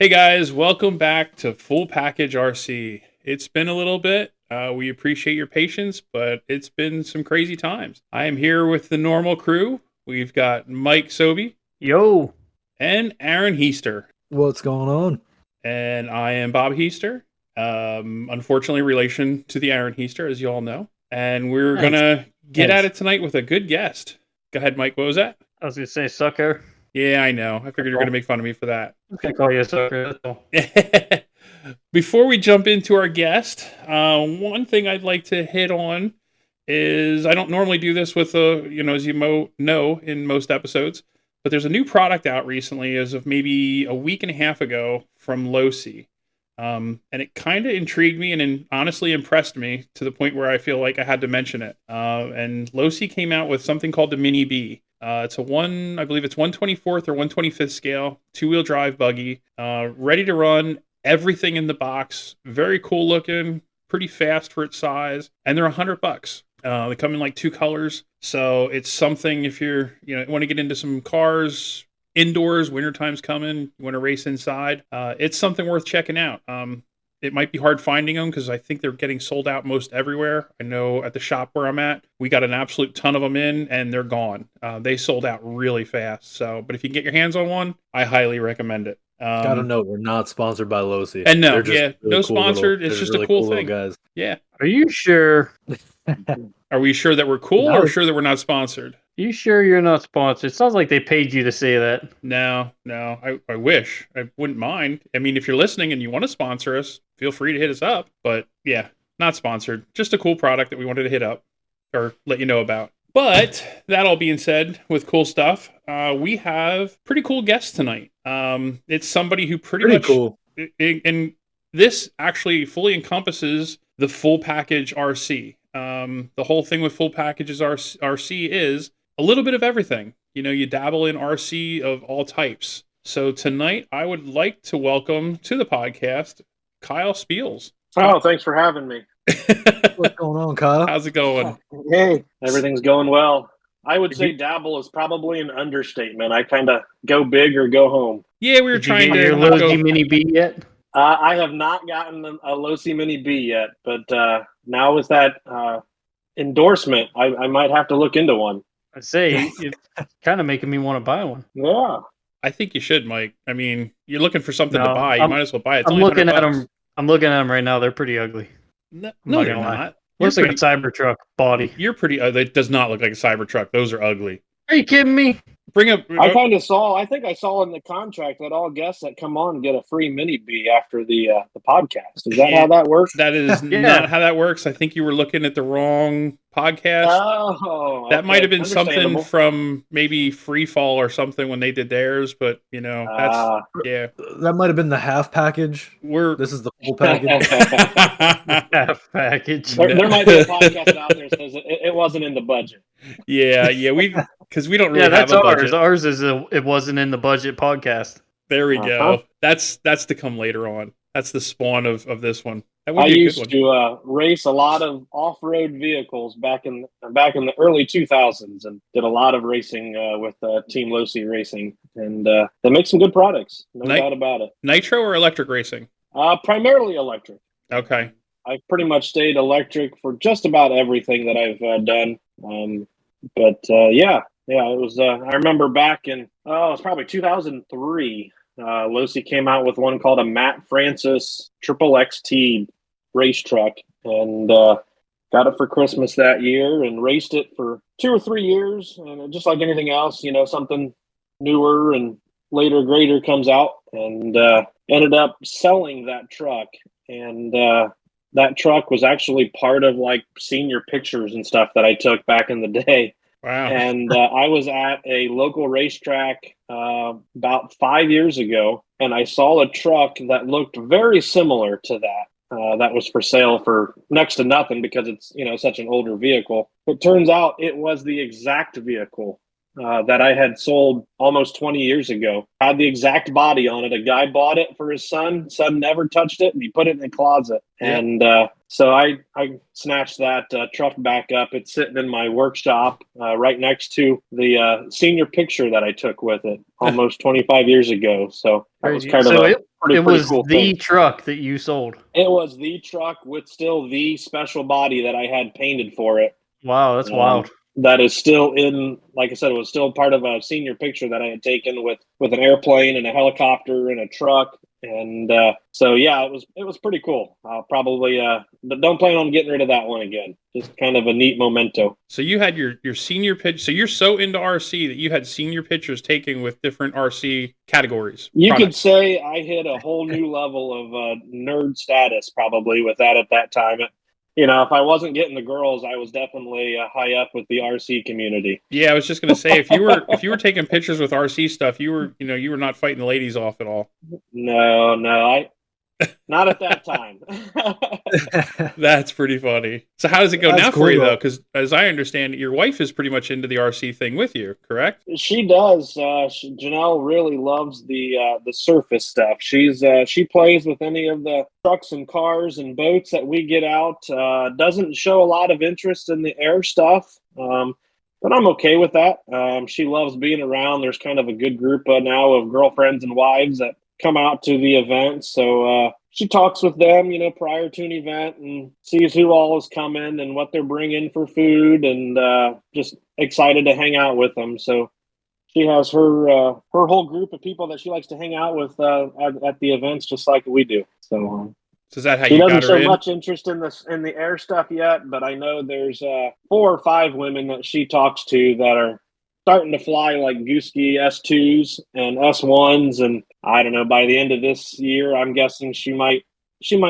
Hey guys, welcome back to Full Package RC. It's been a little bit. We appreciate your patience, but it's been some crazy times. I am here with the normal crew. We've got Mike Sobey. Yo. And Aaron Heister. What's going on? And I am Bob Heister. Unfortunately, relation to the Aaron Heister, as you all know. And we're going to get at it tonight with a good guest. Go ahead, Mike. What was that? I was going to say sucker. Yeah, I know. I figured you were going to make fun of me for that. I'm going to call you a sucker. That's all. Before we jump into our guest, one thing I'd like to hit on is I don't normally do this with, as you know, in most episodes, but there's a new product out recently as of maybe a week and a half ago from Losi. And it kind of intrigued me and honestly impressed me to the point where I feel like I had to mention it. And Losi came out with something called the Mini B. It's I believe it's 124th or 125th scale, 2-wheel drive buggy, ready to run, everything in the box, very cool looking, pretty fast for its size, and they're $100. They come in like 2 colors, so it's something if you're, want to get into some cars, indoors, wintertime's coming, you want to race inside, it's something worth checking out. It might be hard finding them because I think they're getting sold out most everywhere. I know at the shop where I'm at, we got an absolute ton of them in and they're gone. They sold out really fast. But if you can get your hands on one, I highly recommend it. Gotta note, we're not sponsored by Losi. And no, really no cool sponsored. It's just really a cool thing. Guys. Yeah. Are you sure? Are we sure that we're cool or sure that we're not sponsored? You sure you're not sponsored? It sounds like they paid you to say that. No. I wish. I wouldn't mind. I mean, if you're listening and you want to sponsor us, feel free to hit us up. But yeah, not sponsored. Just a cool product that we wanted to hit up or let you know about. But that all being said, with cool stuff, we have pretty cool guests tonight. It's somebody who pretty much cool. And this actually fully encompasses the full package RC. The whole thing with full packages RC is a little bit of everything. You dabble in RC of all types. So tonight, I would like to welcome to the podcast Kyle Spieles. Oh, thanks for having me. What's going on, Kyle? How's it going? Hey, everything's going well. I would say dabble is probably an understatement. I kind of go big or go home. Yeah, we were trying to your Losi Mini B yet? I have not gotten a Losi Mini B yet, but now with that endorsement, I might have to look into one. I say it's kind of making me want to buy one. Yeah, I think you should, Mike. I mean, you're looking for something to buy. You might as well buy it. I'm looking at them. I'm looking at them right now. They're pretty ugly. No, they're not. Looks like a Cybertruck body. You're pretty. It does not look like a Cybertruck. Those are ugly. Are you kidding me? I think I saw in the contract that all guests that come on get a free Mini B after the podcast. Is that how that works? That is not how that works. I think you were looking at the wrong podcast. Oh, that might have been something from maybe Free Fall or something when they did theirs, but that's yeah. That might have been the half package. This is the full package. Half package. There might be a podcast out there that says it wasn't in the budget. Yeah, because we don't really have that's a budget. Ours is it wasn't in the budget podcast. There we go. That's to come later on. That's the spawn of this one. I used to race a lot of off-road vehicles back in the early 2000s, and did a lot of racing with Team Losi Racing, and they make some good products. No doubt about it. Nitro or electric racing? Primarily electric. Okay. I've pretty much stayed electric for just about everything that I've done. It was. I remember back in it was probably 2003. Losi came out with one called a Matt Francis Triple XT race truck, and got it for Christmas that year, and raced it for 2 or 3 years. And just like anything else, something newer and later greater comes out, and ended up selling that truck. And that truck was actually part of like senior pictures and stuff that I took back in the day. Wow. And I was at a local racetrack about 5 years ago, and I saw a truck that looked very similar to that. That was for sale for next to nothing because it's such an older vehicle. It turns out it was the exact vehicle that I had sold almost 20 years ago. Had the exact body on it. A guy bought it for his son. Son never touched it, and he put it in the closet. Yeah. And so I snatched that truck back up. It's sitting in my workshop right next to the senior picture that I took with it almost 25 years ago. So that was kind of It was cool the thing. truck that you sold. It was the truck with still the special body that I had painted for it. Wow, that's wild. That is still in, like I said, it was still part of a senior picture that I had taken with an airplane and a helicopter and a truck. And so, yeah, it was pretty cool. I'll probably don't plan on getting rid of that one again. Just kind of a neat memento. So you had your senior pitch. So you're so into RC that you had senior pictures taken with different RC categories. You could say I hit a whole new level of nerd status probably with that at that time. You know, if I wasn't getting the girls, I was definitely high up with the RC community. Yeah, I was just gonna say if you were taking pictures with RC stuff, you were not fighting the ladies off at all. No, not at that time. That's pretty funny. So how does it go now for you though? Because as I understand it, your wife is pretty much into the RC thing with you, correct? She does. Janelle really loves the surface stuff. She plays with any of the trucks and cars and boats that we get out. Doesn't show a lot of interest in the air stuff. But I'm okay with that. She loves being around. There's kind of a good group now of girlfriends and wives that come out to the event. So she talks with them, prior to an event and sees who all is coming and what they're bringing for food, and just excited to hang out with them. So she has her whole group of people that she likes to hang out with at the events, just like we do. So is that how she you got her in? She doesn't show much interest in the air stuff yet, but I know there's 4 or 5 women that she talks to that are starting to fly like Gooski S2s and S1s, and I don't know, by the end of this year, I'm guessing she might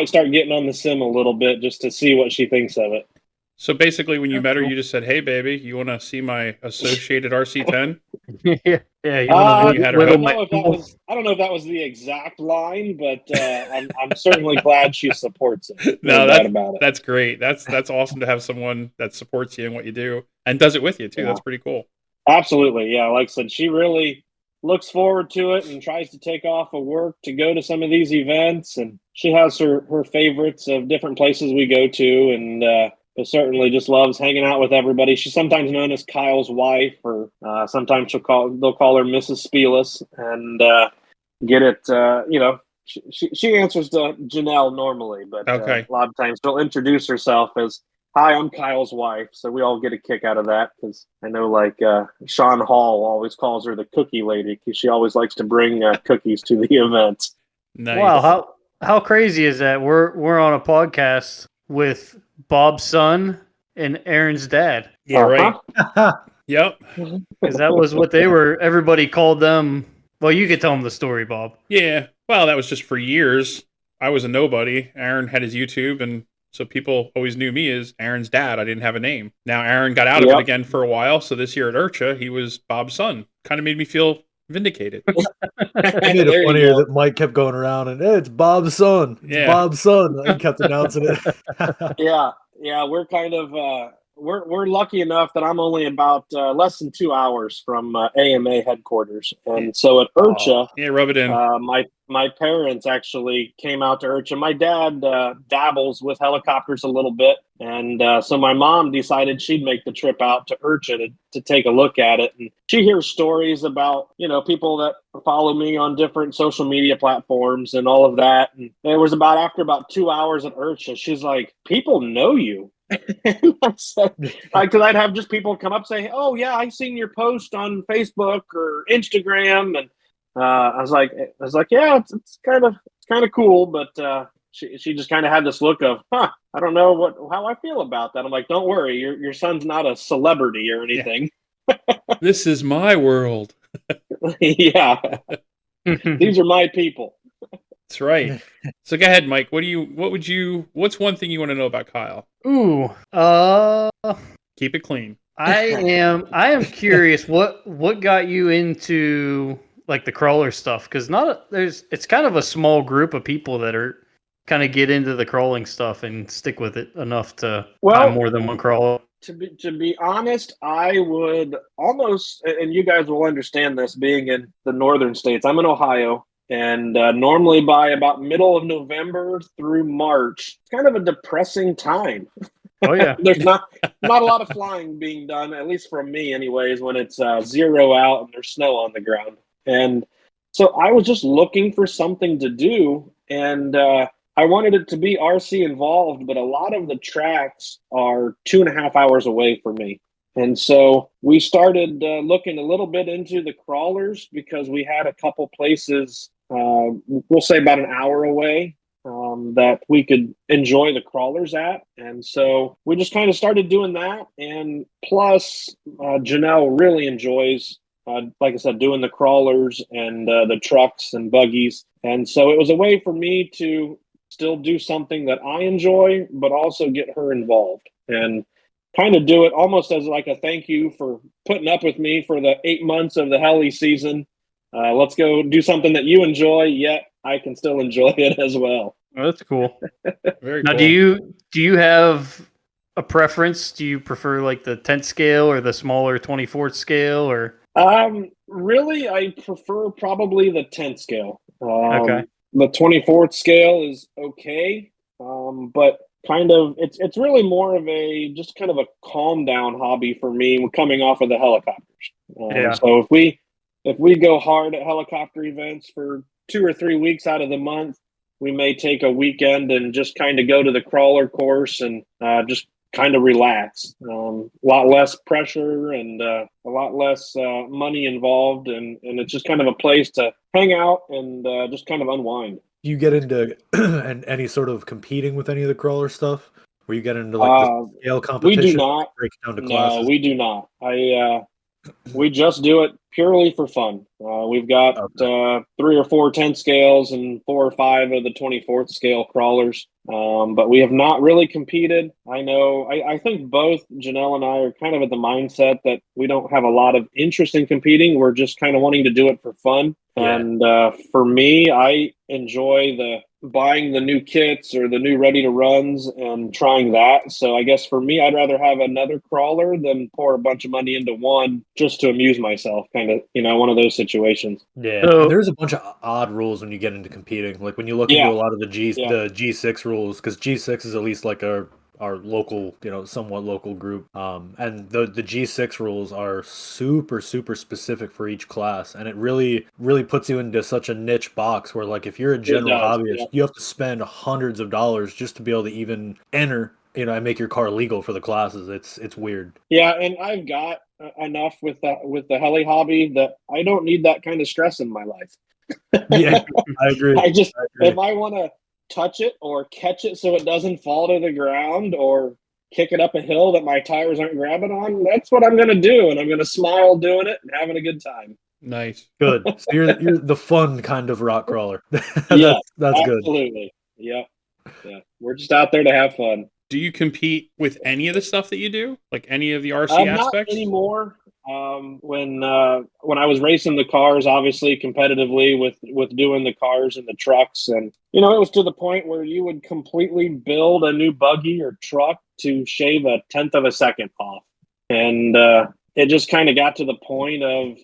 start getting on the sim a little bit just to see what she thinks of it. So basically, when you met her, you just said, "Hey, baby, you want to see my associated RC10?" Yeah. You had her I don't know if that was the exact line, but I'm certainly glad she supports it. No, that's great. That's awesome to have someone that supports you in what you do and does it with you too. Yeah. That's pretty cool. Absolutely, yeah. Like I said, she really looks forward to it and tries to take off of work to go to some of these events, and she has her favorites of different places we go to, and but certainly just loves hanging out with everybody. She's sometimes known as Kyle's wife, or sometimes they'll call her Mrs. Spieles, and get it. She answers to Janelle normally, but okay. A lot of times she'll introduce herself as, "Hi, I'm Kyle's wife." So we all get a kick out of that, because I know like Sean Hall always calls her the cookie lady, because she always likes to bring cookies to the events. Nice. Wow, how crazy is that? We're on a podcast with Bob's son and Aaron's dad. Yeah, right. Yep. Because that was what they were. Everybody called them. Well, you could tell them the story, Bob. Yeah. Well, that was just for years. I was a nobody. Aaron had his YouTube, and so people always knew me as Aaron's dad. I didn't have a name. Now Aaron got out of it again for a while. So this year at IRCHA, he was Bob's son. Kind of made me feel vindicated. It made it funnier that Mike kept going around and, "Hey, it's Bob's son. It's Bob's son." He kept announcing it. Yeah. We're kind of we're lucky enough that I'm only about less than 2 hours from AMA headquarters, and so at IRCHA, rub it in. My parents actually came out to IRCHA. My dad dabbles with helicopters a little bit, and so my mom decided she'd make the trip out to IRCHA to take a look at it. And she hears stories about people that follow me on different social media platforms and all of that. And it was after about 2 hours at IRCHA, she's like, "People know you." Because I'd have just people come up saying, "Oh yeah, I seen your post on Facebook or Instagram," and I was like, "Yeah, it's kind of cool," but she just kind of had this look of, "Huh, I don't know how I feel about that." I'm like, "Don't worry, your son's not a celebrity or anything." Yeah. This is my world. Yeah, these are my people. That's right. So go ahead, Mike. What's one thing you want to know about Kyle? Ooh, keep it clean. I am curious what got you into like the crawler stuff, because it's kind of a small group of people that are kind of get into the crawling stuff and stick with it enough to buy more than one crawler. To be honest, I would almost, and you guys will understand this being in the northern states. I'm in Ohio. And normally by about middle of November through March, it's kind of a depressing time. Oh, yeah. There's not a lot of flying being done, at least from me anyways, when it's 0 out and there's snow on the ground. And So I was just looking for something to do, and I wanted it to be RC involved, but a lot of the tracks are 2.5 hours away from me. And so we started looking a little bit into the crawlers because we had a couple places, we'll say about an hour away, that we could enjoy the crawlers at. And so we just kind of started doing that. And plus, Janelle really enjoys, like I said, doing the crawlers and the trucks and buggies. And so it was a way for me to still do something that I enjoy, but also get her involved and kind of do it almost as like a thank you for putting up with me for the 8 months of the heli season. Let's go do something that you enjoy, yet I can still enjoy it as well. Oh, that's cool. Very Now, cool. do you have a preference? Do you prefer like the 10th scale or the smaller 24th scale, or? Really, I prefer probably the 10th scale. Okay. The 24th scale is okay, but kind of it's really more of a just kind of a calm down hobby for me coming off of the helicopters. Yeah. So if we go hard at helicopter events for 2 or 3 weeks out of the month, we may take a weekend and just kind of go to the crawler course and just kind of relax. A lot less pressure and a lot less money involved, and it's just kind of a place to hang out and just kind of unwind. Do you get into and any sort of competing with any of the crawler stuff? Where you get into like the scale We do competition, not. break it down to No, classes? we do not. We just do it purely for fun. We've got 3 or 4 10 scales and 4 or 5 of the 24th scale crawlers. But we have not really competed. I think both Janelle and I are kind of at the mindset that we don't have a lot of interest in competing. We're just kind of wanting to do it for fun. Yeah. And for me, I enjoy the buying the new kits or the new ready to runs and trying that. So I guess for me, I'd rather have another crawler than pour a bunch of money into one just to amuse myself. Kind of, one of those situations. Yeah, So- and there's a bunch of odd rules when you get into competing. Like when you look into a lot of the G6 rules, because G6 is at least like our local, somewhat local group. And the G6 rules are super, super specific for each class. And it really, really puts you into such a niche box where, like, if you're a general hobbyist, you have to spend hundreds of dollars just to be able to even enter, and make your car legal for the classes. It's weird. Yeah, and I've got enough with the heli hobby that I don't need that kind of stress in my life. Yeah, I agree. If I want to touch it or catch it so it doesn't fall to the ground or kick it up a hill that my tires aren't grabbing on, that's what I'm going to do, and I'm going to smile doing it and having a good time. Nice. Good. So you're the fun kind of rock crawler. Yeah, that's good. Absolutely. Yeah. We're just out there to have fun. Do you compete with any of the stuff that you do? Like any of the RC aspects? Not anymore. When I was racing the cars, obviously competitively with doing the cars and the trucks, and it was to the point where you would completely build a new buggy or truck to shave a tenth of a second off, and it just kind of got to the point of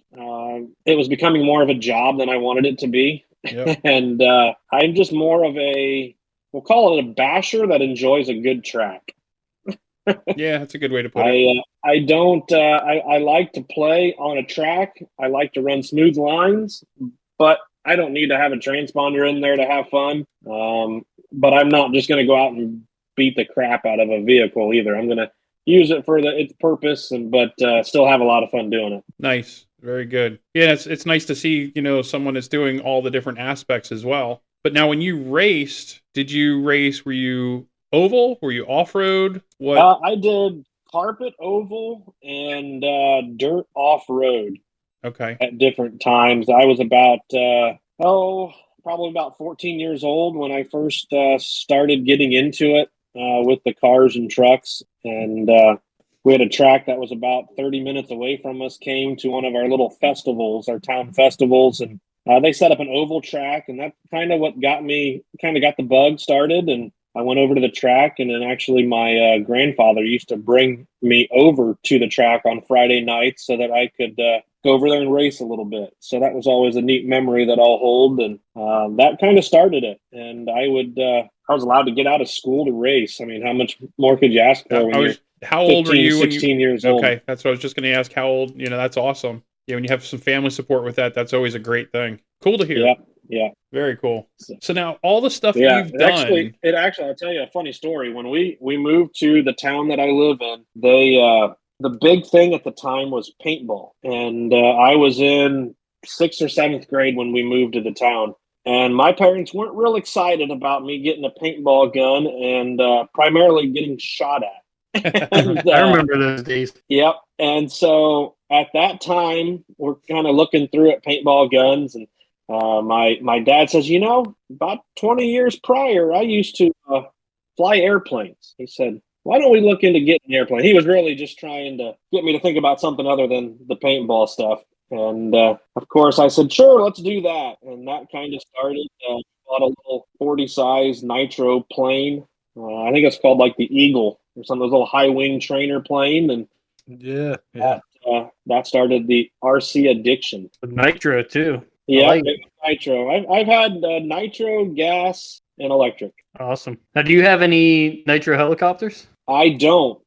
it was becoming more of a job than I wanted it to be. Yep. And I'm just more of we'll call it a basher that enjoys a good track. Yeah, that's a good way to put it. I like to play on a track. I like to run smooth lines, but I don't need to have a transponder in there to have fun. But I'm not just going to go out and beat the crap out of a vehicle either. I'm going to use it for its purpose, but still have a lot of fun doing it. Nice. Very good. Yeah, it's nice to see, someone that's doing all the different aspects as well. But now when you raced, were you oval? Were you off-road? What? I did carpet oval and dirt off-road. Okay. At different times. I was about, probably about 14 years old when I first started getting into it with the cars and trucks. And we had a track that was about 30 minutes away from us, came to one of our little festivals, our town festivals, and they set up an oval track, and that's kind of what got the bug started. And I went over to the track, and then actually my grandfather used to bring me over to the track on Friday nights so that I could go over there and race a little bit. So that was always a neat memory that I'll hold, and that kind of started it. And I was allowed to get out of school to race. I mean, how much more could you ask for when you're how old were you 16 years old? Okay, that's what I was just going to ask. How old? That's awesome. Yeah, when you have some family support with that, that's always a great thing. Cool to hear. Yeah, yeah. Very cool. So now all the stuff that Yeah, you've done. it actually, I'll tell you a funny story. When we moved to the town that I live in, the big thing at the time was paintball, and I was in 6th or 7th grade when we moved to the town. And my parents weren't real excited about me getting a paintball gun and primarily getting shot at. And, I remember those days. Yep. And so at that time, we're kind of looking through at paintball guns, and my dad says, about 20 years prior, I used to fly airplanes. He said, why don't we look into getting an airplane? He was really just trying to get me to think about something other than the paintball stuff. And of course, I said, sure, let's do that. And that kind of started. Bought a little 40 size nitro plane. I think it's called like the Eagle or some of those little high wing trainer plane. And that started the RC addiction. Nitro too. Yeah, like nitro. I've had nitro, gas, and electric. Awesome. Now, do you have any nitro helicopters? I don't.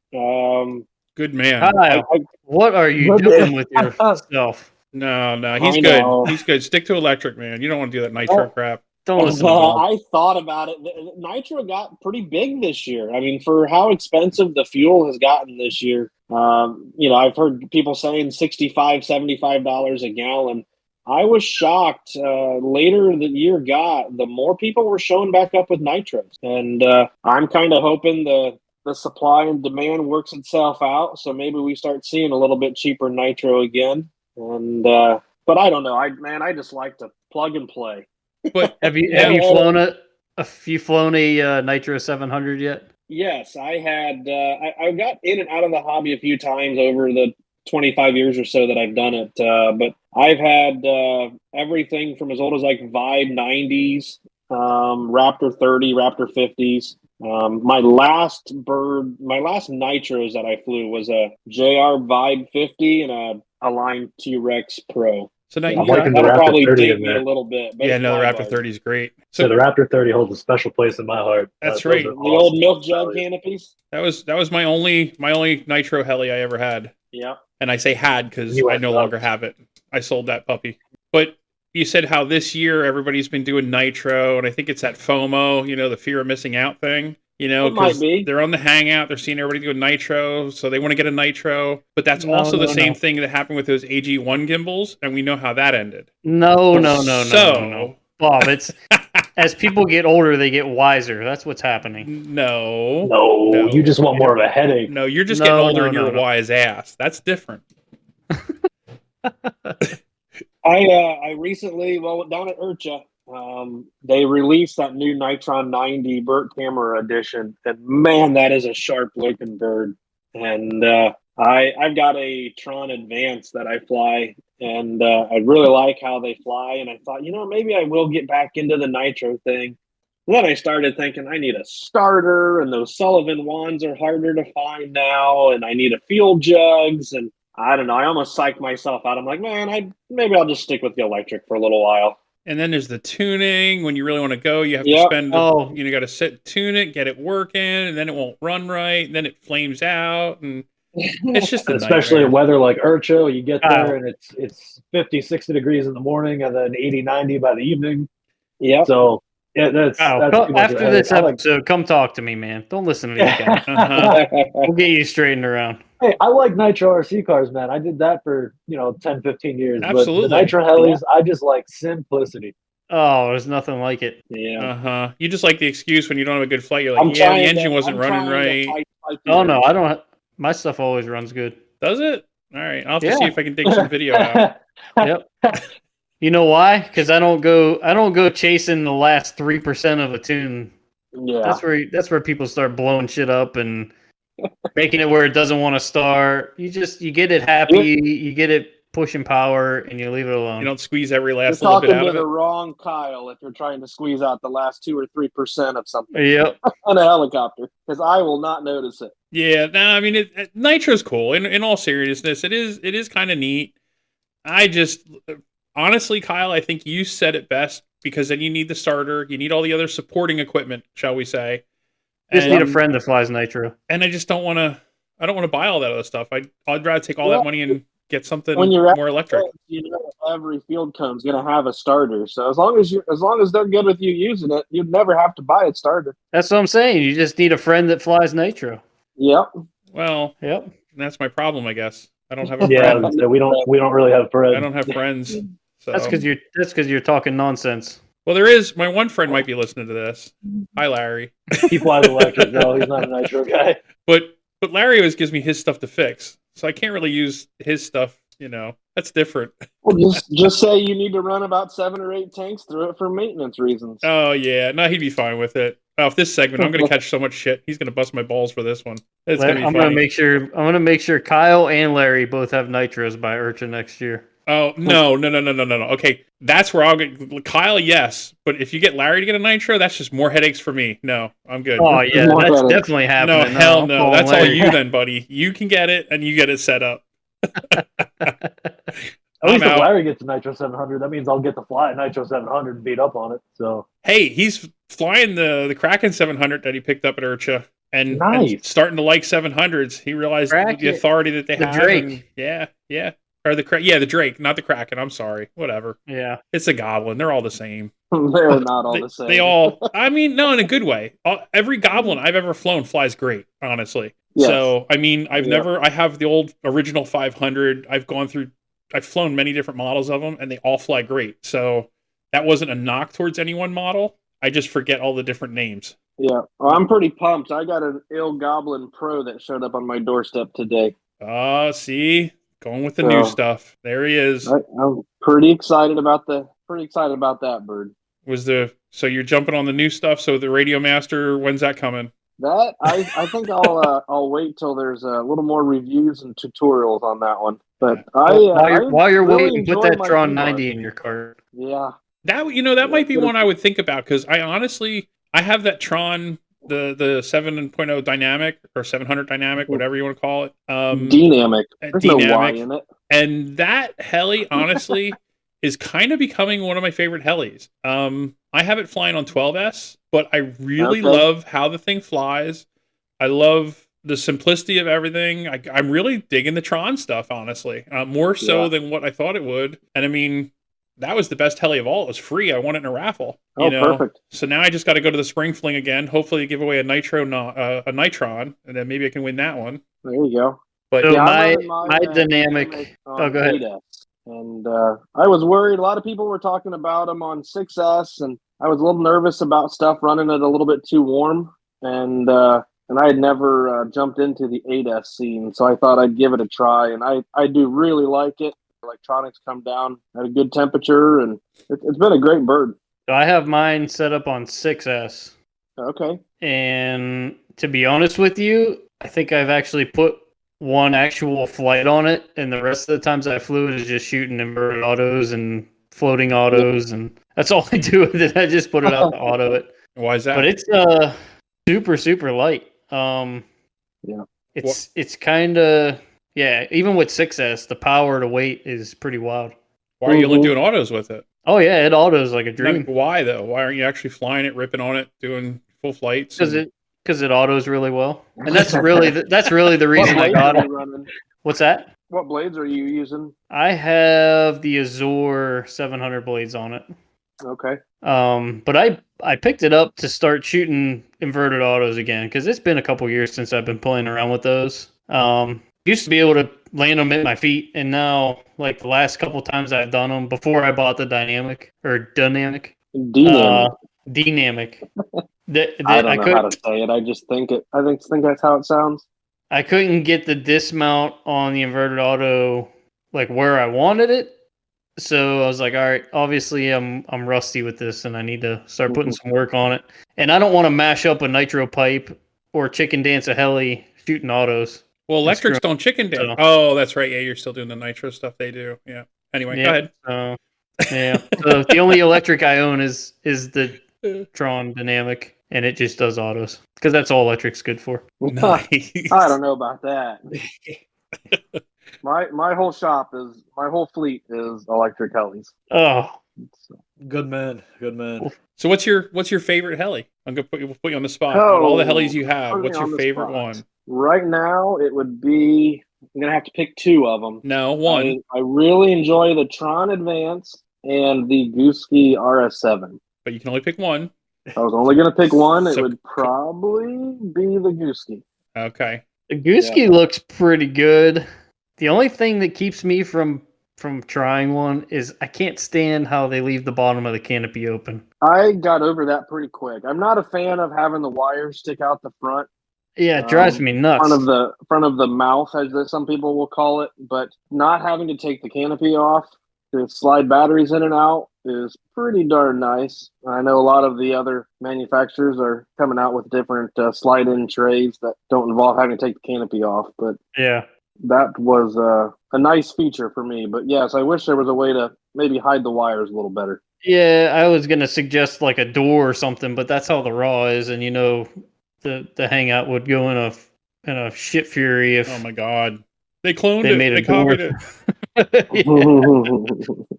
Good man. Kyle, what are you doing with yourself? No, he's good. He's good. Stick to electric, man. You don't want to do that nitro crap. Don't listen to Bob. I thought about it. Nitro got pretty big this year. I mean, for how expensive the fuel has gotten this year, I've heard people saying $65, $75 a gallon. I was shocked. Later the year got, the more people were showing back up with nitros. And I'm kind of hoping the supply and demand works itself out. So maybe we start seeing a little bit cheaper nitro again. And but I don't know. I just like to plug and play. But have you flown a Nitro 700 yet? Yes, I had. I got in and out of the hobby a few times over the 25 years or so that I've done it. But I've had everything from as old as like Vibe 90s, Raptor 30, Raptor 50s. My last nitros that I flew was a JR Vibe 50 and a Align T-Rex Pro. So now I'm liking the Raptor 30 in there a little bit. Yeah, no, the Raptor 30 is great. So the Raptor 30 holds a special place in my heart. That's right. The old milk jug canopies. That was my only nitro heli I ever had. Yeah. And I say had because I no longer have it. I sold that puppy. But you said how this year everybody's been doing nitro, and I think it's that FOMO, the fear of missing out thing. Because they're on the hangout, they're seeing everybody doing nitro, so they want to get a nitro. But that's also the same thing that happened with those AG1 gimbals, and we know how that ended. No. Bob, it's as people get older, they get wiser. That's what's happening. No, you just want more of a headache. No, you're just getting older and you're a wise ass. That's different. I recently, down at IRCHA, they released that new Nitron 90 Burt Camera edition, and man, that is a sharp looking bird. And I've got a Tron Advance that I fly, and I really like how they fly. And I thought, maybe I will get back into the nitro thing. And then I started thinking I need a starter, and those Sullivan wands are harder to find now, and I need a fuel jugs, and I don't know. I almost psyched myself out. I'm like, man, maybe I'll just stick with the electric for a little while. And then there's the tuning. When you really want to go, you have to spend, got to tune it, get it working, and then it won't run right, and then it flames out, and it's just especially in weather like IRCHA, you get there and it's 50, 60 degrees in the morning, and then 80, 90 by the evening. Yeah. So that's after this episode, come talk to me, man. Don't listen to these guys. We'll get you straightened around. Hey, I like nitro RC cars, man. I did that for 10, 15 years. Absolutely. But the nitro helis, I just like simplicity. Oh, there's nothing like it. Yeah. You just like the excuse when you don't have a good flight. You're like, the engine wasn't running right. Oh no, I don't. My stuff always runs good. Does it? All right, I'll have to see if I can dig some video out. Yep. You know why? Because I don't go chasing the last 3% of a tune. Yeah. That's where people start blowing shit up and making it where it doesn't want to start. You get it happy, you get it pushing power, and you leave it alone. You don't squeeze every last little bit out of it. You're talking to the wrong Kyle if you're trying to squeeze out the last 2 or 3% of something. Yep. On a helicopter, because I will not notice it. Yeah, no, I mean, nitro's cool. In all seriousness, it is kind of neat. I just, honestly, Kyle, I think you said it best, because then you need the starter, you need all the other supporting equipment, shall we say. Just need a friend that flies nitro. And I just don't want to buy all that other stuff. I'd rather take all that money and get something when you're more electric. Every field cone's going to have a starter. So as long as they're good with you using it, you'd never have to buy a starter. That's what I'm saying. You just need a friend that flies nitro. Yep. Well, Yep. That's my problem, I guess. I don't have a Yeah, friend. we don't really have friends. I don't have friends. So. That's because you're talking nonsense. Well, there is. My one friend might be listening to this. Hi, Larry. He flies electric. No, he's not a nitro guy. But Larry always gives me his stuff to fix, so I can't really use his stuff. That's different. Well, just say you need to run about 7 or 8 tanks through it for maintenance reasons. Oh yeah, no, he'd be fine with it. Oh, if this segment, I'm gonna catch so much shit. He's gonna bust my balls for this one. It's gonna be funny. I'm gonna make sure Kyle and Larry both have nitros by Urcha next year. Oh no. Okay, that's where I'll get Kyle. Yes, but if you get Larry to get a nitro, that's just more headaches for me. No, I'm good. Oh yeah, that's definitely happening. No, hell no. That's all you then, buddy. You can get it, and you get it set up. At least if Larry gets a Nitro 700, that means I'll get to fly a Nitro 700 and beat up on it. So hey, he's flying the Kraken 700 that he picked up at Urcha, and, nice. And starting to like 700s. He realized the authority that they have. Drake. And, yeah. Or the Drake, not the Kraken. I'm sorry. Whatever. Yeah. It's a Goblin. They're all the same. They're not all the same. They all, no, in a good way. Every Goblin I've ever flown flies great, honestly. Yes. So, I have the old original 500. I've flown many different models of them, and they all fly great. So that wasn't a knock towards any one model. I just forget all the different names. Yeah. Well, I'm pretty pumped. I got an Il Goblin Pro that showed up on my doorstep today. See? Going with the new stuff. There he is. I'm pretty excited about that bird. So you're jumping on the new stuff. So the Radio Master, when's that coming? That I think I'll wait till there's a little more reviews and tutorials on that one. But while you're waiting, put that Tron 90 in your cart. Yeah. That might be one I would think about, because I have that Tron, the 7.0 dynamic or 700 dynamic, whatever you want to call it. Dynamic. There's no Y in it. And that heli, honestly, is kind of becoming one of my favorite helis. I have it flying on 12S, but I really love how the thing flies. I love the simplicity of everything. I'm really digging the Tron stuff, honestly, more so than what I thought it would. And that was the best heli of all. It was free. I won it in a raffle. Perfect. So now I just got to go to the Spring Fling again. Hopefully, give away a Nitron, and then maybe I can win that one. There you go. But my dynamic. Go ahead. 8S. And I was worried. A lot of people were talking about them on 6S, and I was a little nervous about stuff running it a little bit too warm. And I had never jumped into the 8S scene, so I thought I'd give it a try. And I do really like it. Electronics come down at a good temperature, and it's been a great bird. So I have mine set up on 6S. Okay. And to be honest with you, I think I've actually put one actual flight on it, and the rest of the times I flew it is just shooting inverted autos and floating autos, and that's all I do with it. I just put it out to auto it. Why is that? But it's super, super light. It's kind of, even with 6S, the power to weight is pretty wild. Why are you only doing autos with it? Oh yeah, it autos like a dream. Why though? Why aren't you actually flying it, ripping on it, doing full flights? Because it autos really well, and that's really the reason I got it. What's that? What blades are you using? I have the Azure 700 blades on it. Okay. But I picked it up to start shooting inverted autos again, because it's been a couple years since I've been playing around with those. Used to be able to land them at my feet, and now, like the last couple times I've done them before I bought the dynamic. Dynamic. I don't know how to say it. I just think it. I think that's how it sounds. I couldn't get the dismount on the inverted auto like where I wanted it, so I was like, all right, obviously I'm rusty with this, and I need to start putting some work on it. And I don't want to mash up a nitro pipe or chicken dance a heli shooting autos. Well, electrics don't chicken dance. So. Oh, that's right. Yeah, you're still doing the nitro stuff they do. Yeah. Anyway, go ahead. So the only electric I own is the Tron Dynamic, and it just does autos, because that's all electric's good for. Nice. I don't know about that. my whole fleet is electric helis. Oh, good man. So what's your favorite heli? I'm gonna put you on the spot. Of all the helis you have, what's your favorite one? Right now, it would be I'm gonna have to pick two of them. No, one. I really enjoy the Tron Advance and the Gooski RS7. But you can only pick one. If I was only gonna pick one, it So- would probably be the Gooski. Okay. The Gooski looks pretty good. The only thing that keeps me from trying one is I can't stand how they leave the bottom of the canopy open. I got over that pretty quick. I'm not a fan of having the wires stick out the front. Yeah, it drives me nuts. Front of the mouth, as some people will call it. But not having to take the canopy off to slide batteries in and out is pretty darn nice. I know a lot of the other manufacturers are coming out with different slide-in trays that don't involve having to take the canopy off. But Yeah. that was a nice feature for me. But yes, I wish there was a way to maybe hide the wires a little better. Yeah, I was gonna suggest like a door or something, but that's how the Raw is, and the Hangout would go in a shit fury if Oh my god. They cloned they it. made They a door. copied it.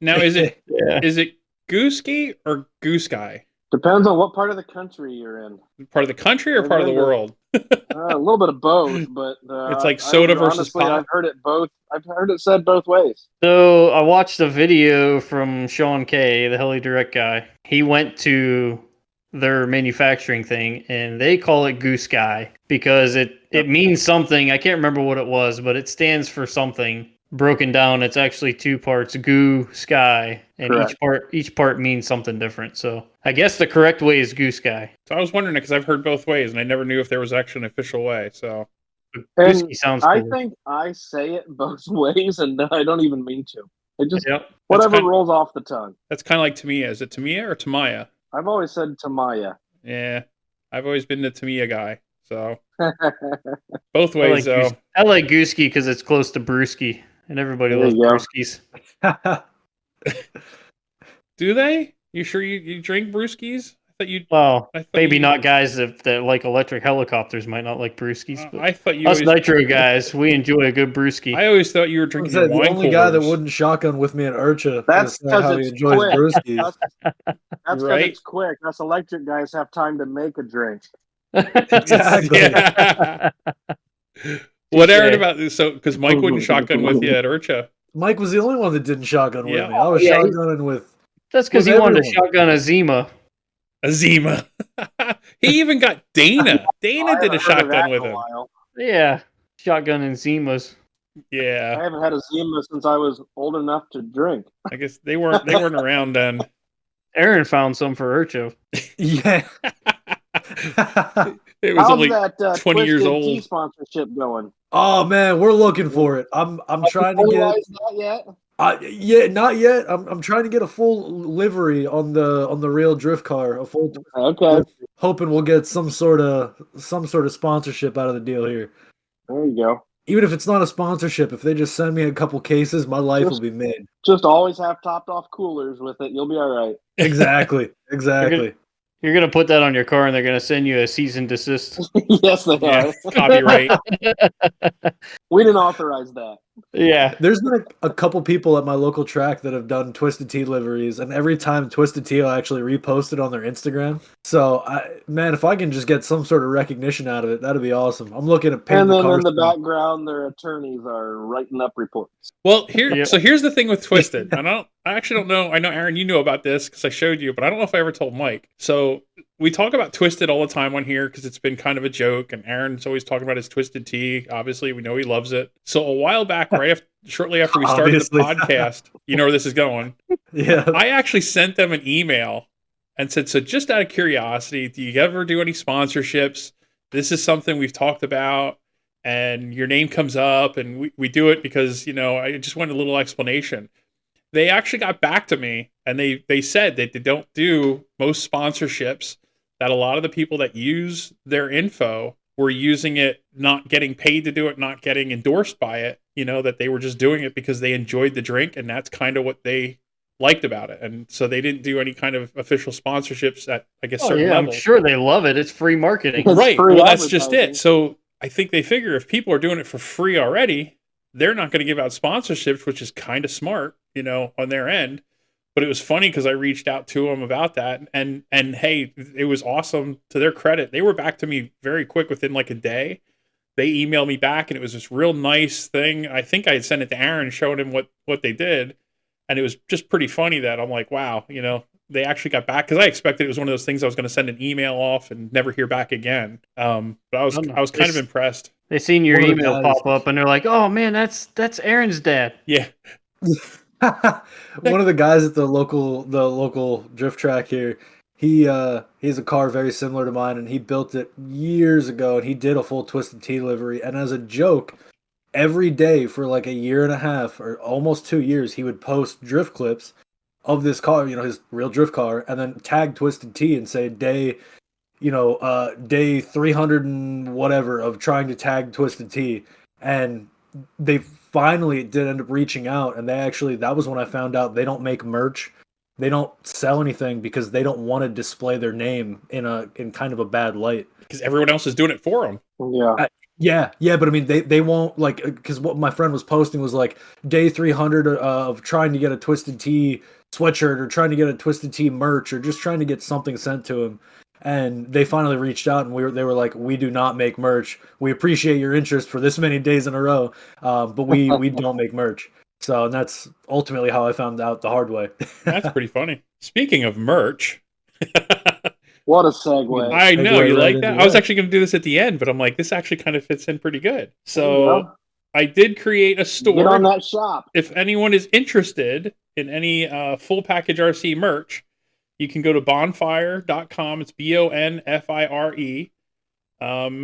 Now is it Gooski or Goose Guy? Depends on what part of the country you're in. Part of the country or part of the world? A little bit of both, but It's like soda versus honestly, pop. I've heard it both. I've heard it said both ways. So I watched a video from Sean Kay, the Heli Direct guy. He went to their manufacturing thing, and they call it Goose Guy because it means something. I can't remember what it was, but it stands for something. Broken down, it's actually two parts: goo, sky, and Correct. each part means something different. So I guess the correct way is Goose Guy. So I was wondering it because I've heard both ways, and I never knew if there was actually an official way. So And Goosky sounds I cool. think I say it both ways, and I don't even mean to. It just Yep. whatever kind- rolls off the tongue. that's kind of like Tamiya. Is it Tamiya or Tamaya? I've always said Tamaya. Yeah, I've always been the Tamiya guy. So both ways, though. I like Gooski because it's close to Brewski, and everybody There loves you go. Brewskis. Do they? You sure you drink brewskis? I thought you. Well, I thought maybe you- not guys that like electric helicopters might not like brewskis, but I thought you. us Always, nitro guys, we enjoy a good brewski. I always thought you were drinking your The wine only guy that coolers. wouldn't shotgun with me at Urcha That's is because how he it's enjoys quick. brewskis. That's because Right. it's quick. Us electric guys have time to make a drink. Exactly. Yeah. What Touche. Aaron about this? So because Mike wouldn't shotgun with you at Urcha. Mike was the only one that didn't shotgun with Yeah. me. I was Yeah, shotgunning with. That's because he With wanted to everyone. shotgun a Zima. Azima. He even got Dana. Dana I did a haven't heard of that shotgun in with a him. while. Yeah, shotgun and Zimas. I Yeah, haven't had a Zima since I was old enough to drink. I guess they weren't around then. Aaron found some for Urcho. Yeah. It was How's only that 20 years Twisted Tea old. sponsorship going? Oh man, we're looking for it. I'm trying to get. Otherwise, not yet. Yeah, not yet. I'm trying to get a full livery on the real drift car. A full. Okay, Hoping we'll get some sort of sponsorship out of the deal here. there you go. Even if it's not a sponsorship, if they just send me a couple cases, my life will be made. Just always have topped off coolers with it. You'll be all right. Exactly. Exactly. You're gonna put that on your car, and they're gonna send you a cease and desist. Yes, they Yeah, are. copyright. We didn't authorize that. Yeah, There's been a couple people at my local track that have done Twisted Tea liveries, and every time Twisted Tea will actually repost it on their Instagram. So, man, if I can just get some sort of recognition out of it, that'd be awesome. I'm looking at painting And the then car. in the background, their attorneys are writing up reports. Well, Yep. so here's the thing with Twisted. I actually don't know. I know Aaron, you know about this because I showed you, but I don't know if I ever told Mike. So we talk about Twisted all the time on here because it's been kind of a joke, and Aaron's always talking about his Twisted Tea. Obviously, we know he loves it. So a while back, shortly after we started Obviously. the podcast, you know where this is going. Yeah. I actually sent them an email and said, so just out of curiosity, do you ever do any sponsorships? This is something we've talked about, and your name comes up, and we do it because, I just wanted a little explanation. They actually got back to me, and they said that they don't do most sponsorships, that a lot of the people that use their info were using it, not getting paid to do it, not getting endorsed by it, that they were just doing it because they enjoyed the drink, and that's kind of what they liked about it. And so they didn't do any kind of official sponsorships at, I guess, certain levels. I'm sure they love it. It's free marketing. It's Right. free Well, that's just advertising. it. So I think they figure if people are doing it for free already, they're not going to give out sponsorships, which is kind of smart, on their end. But it was funny because I reached out to them about that, and hey, it was awesome. To their credit, they were back to me very quick within like a day. they emailed me back, and it was this real nice thing. I think I had sent it to Aaron, showing him what they did, and it was just pretty funny that I'm like, wow, they actually got back, because I expected it was one of those things I was going to send an email off and never hear back again. But I was kind of impressed. They seen your email pop up and they're like, "Oh man, that's Aaron's dad." Yeah. One of the guys at the local drift track here, he has a car very similar to mine, and he built it years ago, and he did a full Twisted Tea livery, and as a joke, every day for like a year and a half or almost 2 years, he would post drift clips of this car, his real drift car, and then tag Twisted Tea and say day 300 and whatever of trying to tag Twisted Tea. And they finally did end up reaching out, and that was when I found out they don't make merch. They don't sell anything because they don't want to display their name in kind of a bad light. Because everyone else is doing it for them. Yeah. Yeah, but I mean, they won't, like, because what my friend was posting was like day 300 of trying to get a Twisted Tea sweatshirt or trying to get a Twisted Tea merch or just trying to get something sent to him. And they finally reached out, and they were like, "We do not make merch. We appreciate your interest for this many days in a row, but we don't make merch." So that's ultimately how I found out the hard way. That's pretty funny. Speaking of merch. What a segue. I know, you like that? I was actually going to do this at the end, but I'm like, this actually kind of fits in pretty good. So I did create a store. Get on that shop. If anyone is interested in any full package RC merch, you can go to bonfire.com. It's BONFIRE.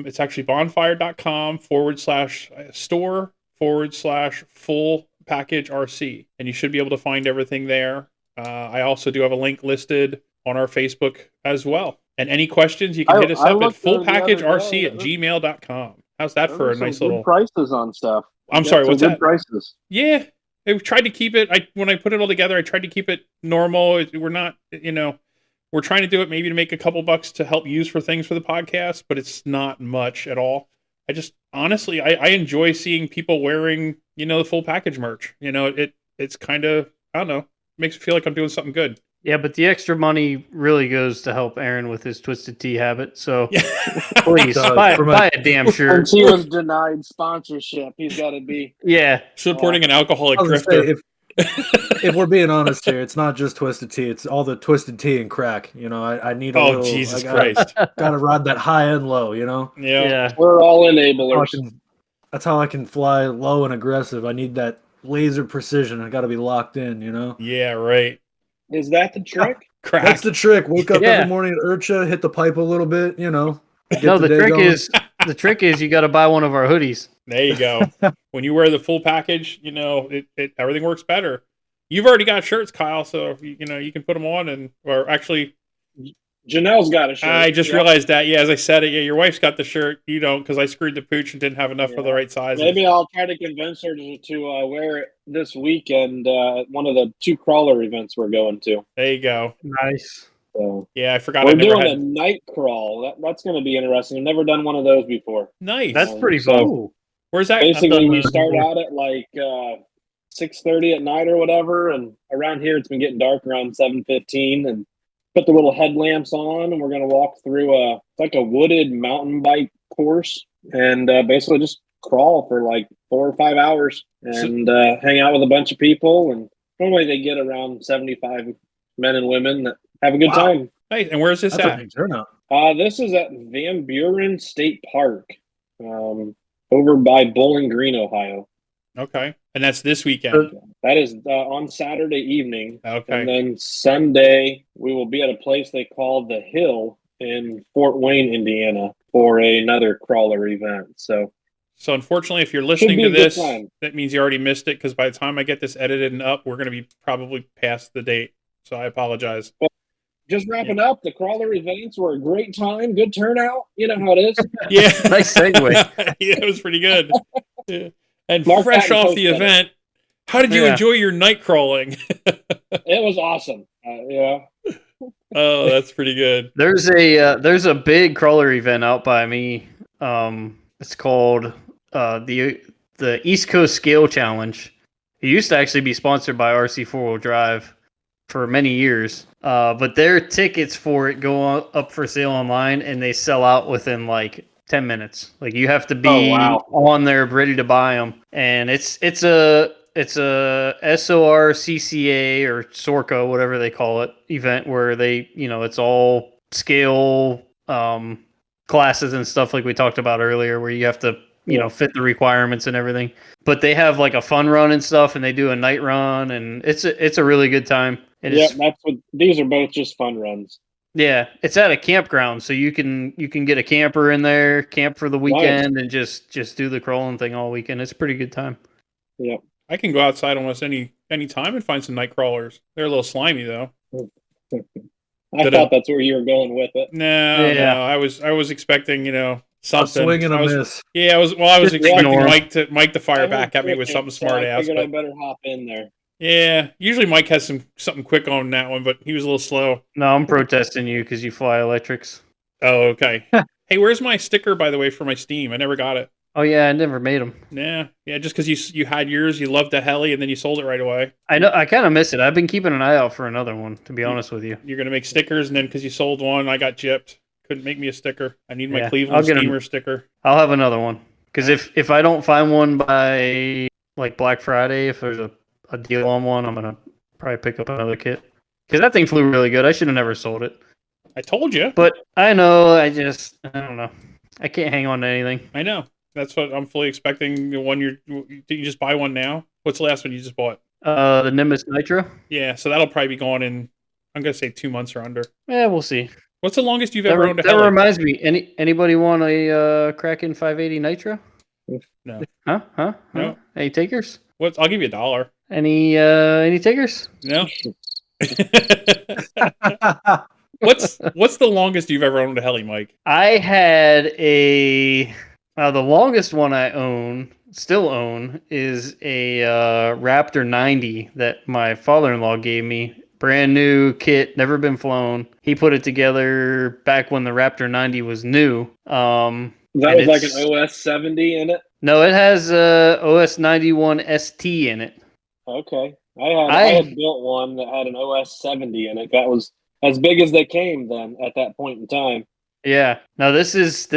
It's actually bonfire.com/store/full package RC. And you should be able to find everything there. I also do have a link listed on our Facebook as well. And any questions, you can hit us up at fullpackagerc@gmail.com. How's that for a nice little prices on stuff? I'm sorry, what's that? Prices. Yeah. I tried to keep it. When I put it all together, I tried to keep it normal. We're not, we're trying to do it maybe to make a couple bucks to help use for things for the podcast, but it's not much at all. I just honestly, I enjoy seeing people wearing, the full package merch. It's kind of, I don't know, makes me feel like I'm doing something good. Yeah, but the extra money really goes to help Aaron with his Twisted Tea habit. So Yeah. please buy a damn shirt. Since he was denied sponsorship, he's got to be. Yeah. Supporting an alcoholic I was drifter. gonna say, if we're being honest here, it's not just Twisted Tea; it's all the Twisted Tea and crack. I need a little. Jesus Christ! Gotta ride that high and low. Yeah. We're all enablers. That's how I can fly low and aggressive. I need that laser precision. I got to be locked in. Yeah. Right. Is that the trick? Crack. That's the trick. Wake up every morning at Urcha, hit the pipe a little bit. No, the trick is you got to buy one of our hoodies. There you go. When you wear the full package, everything works better. You've already got shirts, Kyle, so you can put them on, or actually, Janelle's got a shirt. I just realized that. Yeah, as I said it, your wife's got the shirt. You don't, because I screwed the pooch and didn't have enough of the right sizes. Maybe I'll try to convince her to wear it this weekend at one of the 2 crawler events we're going to. There you go. Nice. So, yeah, I forgot. We're doing a night crawl. That's going to be interesting. I've never done one of those before. Nice. That's pretty fun. Where's that? Basically, we start out at like 6:30 at night or whatever, and around here it's been getting dark around 7:15, and put the little headlamps on, and we're going to walk through a wooded mountain bike course, and basically just crawl for like 4 or 5 hours and hang out with a bunch of people. And normally they get around 75 men and women that have a good time. Nice. And where's this That's at? a big turnout. This is at Van Buren State Park, over by Bowling Green, Ohio. Okay. And that's this weekend. That is on Saturday evening. Okay. And then Sunday, we will be at a place they call The Hill in Fort Wayne, Indiana, for another crawler event. So unfortunately, if you're listening to this, that means you already missed it, because by the time I get this edited and up, we're going to be probably past the date. So I apologize. Well, just wrapping up, the crawler events were a great time, good turnout. You know how it is. Yeah. Nice segue. Yeah, it was pretty good. Yeah. And Mark fresh Patton off the event, how did you enjoy your night crawling? It was awesome. Yeah. Oh, that's pretty good. There's a big crawler event out by me. It's called the East Coast Scale Challenge. It used to actually be sponsored by RC 4-Wheel Drive for many years, but their tickets for it go up for sale online, and they sell out within like 10 minutes. Like you have to be on there ready to buy them. And it's a SORCCA or SORCA, whatever they call it, event where they, it's all scale classes and stuff like we talked about earlier, where you have to, fit the requirements and everything. But they have like a fun run and stuff, and they do a night run, and it's a really good time. That's what these are both just fun runs. Yeah, it's at a campground, so you can get a camper in there, camp for the weekend, and just do the crawling thing all weekend. It's a pretty good time. Yeah, I can go outside almost any time and find some night crawlers. They're a little slimy though. I thought that's where you were going with it. No, I was expecting something. A swing and a miss. Yeah, I was expecting Mike to fire back at me with something smart ass. I figured I better hop in there. Yeah, usually Mike has something quick on that one, but he was a little slow. No, I'm protesting you because you fly electrics. Oh, okay. Hey, where's my sticker, by the way, for my Steam? I never got it. Oh, yeah, I never made them. Yeah, just because you had yours, you loved the heli, and then you sold it right away. I know, I kind of miss it. I've been keeping an eye out for another one, to be honest with you. You're going to make stickers, and then because you sold one, I got gypped. Couldn't make me a sticker. I need my Cleveland Steamer sticker. I'll have another one. Because if I don't find one by like Black Friday, if there's a deal on one, I'm going to probably pick up another kit. Because that thing flew really good. I should have never sold it. I told you. But I know, I don't know. I can't hang on to anything. I know. That's what I'm fully expecting. The one did you just buy one now? What's the last one you just bought? The Nimbus Nitro. Yeah, so that'll probably be gone in, I'm going to say 2 months or under. Yeah, we'll see. What's the longest you've ever owned a heli? That reminds me. Anybody want a Kraken 580 Nitro? No. Huh? No. Any takers? I'll give you $1. Any takers? No. What's the longest you've ever owned a heli, Mike? I had the longest one I still own, is a Raptor 90 that my father-in-law gave me. Brand new kit, never been flown. He put it together back when the Raptor 90 was new. That was like an OS 70 in it? No, it has OS 91 ST in it. Okay. I had built one that had an OS 70 in it. That was as big as they came then at that point in time. Yeah. Now this is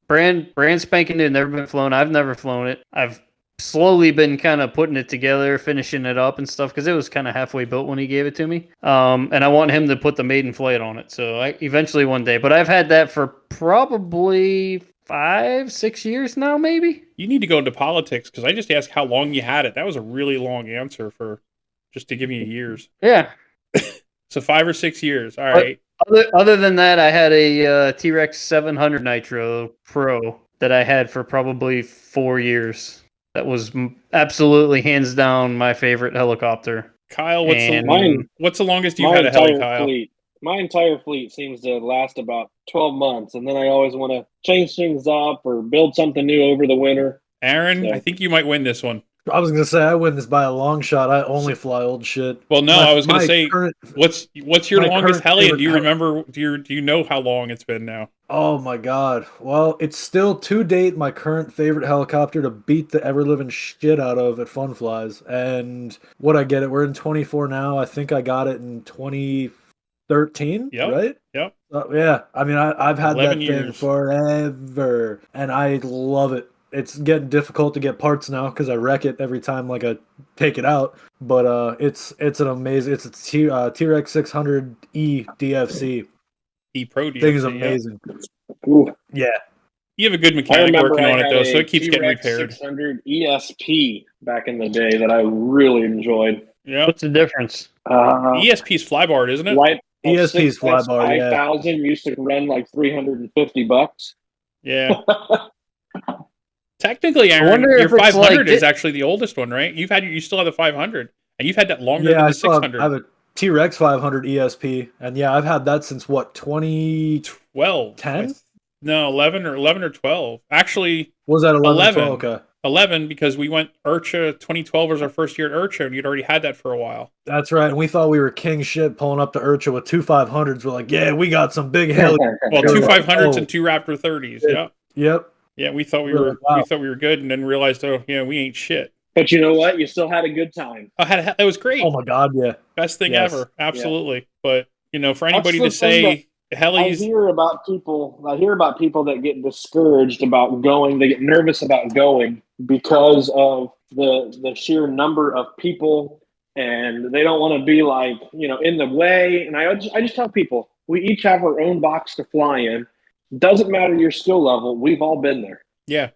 brand spanking new, never been flown. I've never flown it. I've slowly been kind of putting it together, finishing it up and stuff, because it was kind of halfway built when he gave it to me. And I want him to put the maiden flight on it. So eventually one day. But I've had that for probably 5-6 years now, maybe. You need to go into politics, because I just asked how long you had it. That was a really long answer for just to give me years. Yeah. So 5 or 6 years. All right. Other than that, I had a T-Rex 700 Nitro Pro that I had for probably 4 years. That was absolutely hands down my favorite helicopter. Kyle, what's the longest you've had a heli, Kyle? My entire fleet seems to last about 12 months, and then I always want to change things up or build something new over the winter. Aaron, I think you might win this one. I was going to say, I win this by a long shot. I only fly old shit. Well, no, I was going to say, what's your longest heli, and do you remember, do you know how long it's been now? Oh, my God. Well, it's still, to date, my current favorite helicopter to beat the ever-living shit out of at Fun Flies. And what I get it, we're in 24 now. I think I got it in 2013, right? Yep. Yeah, I mean, I've had that years. thing forever, and I love it. It's getting difficult to get parts now because I wreck it every time I take it out. But it's an amazing. It's a T-Rex 600E DFC. E-Pro DFC. Thing is amazing. Yeah. You have a good mechanic working on it though, so it keeps getting repaired. 600 ESP back in the day that I really enjoyed. Yeah. What's the difference? ESP's flybar, isn't it? ESP's flybar. Yeah. 5,000 used to run like $350. Yeah. Technically, Aaron, your 500 is actually the oldest one, right? You still have the 500, and you've had that longer than the 600. I have a T-Rex 500 ESP, and yeah, I've had that since what, 2012? 10? No, 11 or 12. Actually, was that 11? 12? Okay. 11, because we went IRCHA. 2012 was our first year at IRCHA, and you'd already had that for a while. That's right, and we thought we were king shit pulling up to IRCHA with two 500s. We're like, yeah, we got some big heli. Well, two 500s and two Raptor 30s. Yeah. Yep. Yeah, we thought we were good, and then realized, we ain't shit. But you know what? You still had a good time. It was great. Oh my God, yeah, best thing ever, absolutely. Yeah. But for anybody to say I hear about people that get discouraged about going. They get nervous about going because of the sheer number of people, and they don't want to be like, in the way. And I just tell people, we each have our own box to fly in. Doesn't matter your skill level. We've all been there. Yeah.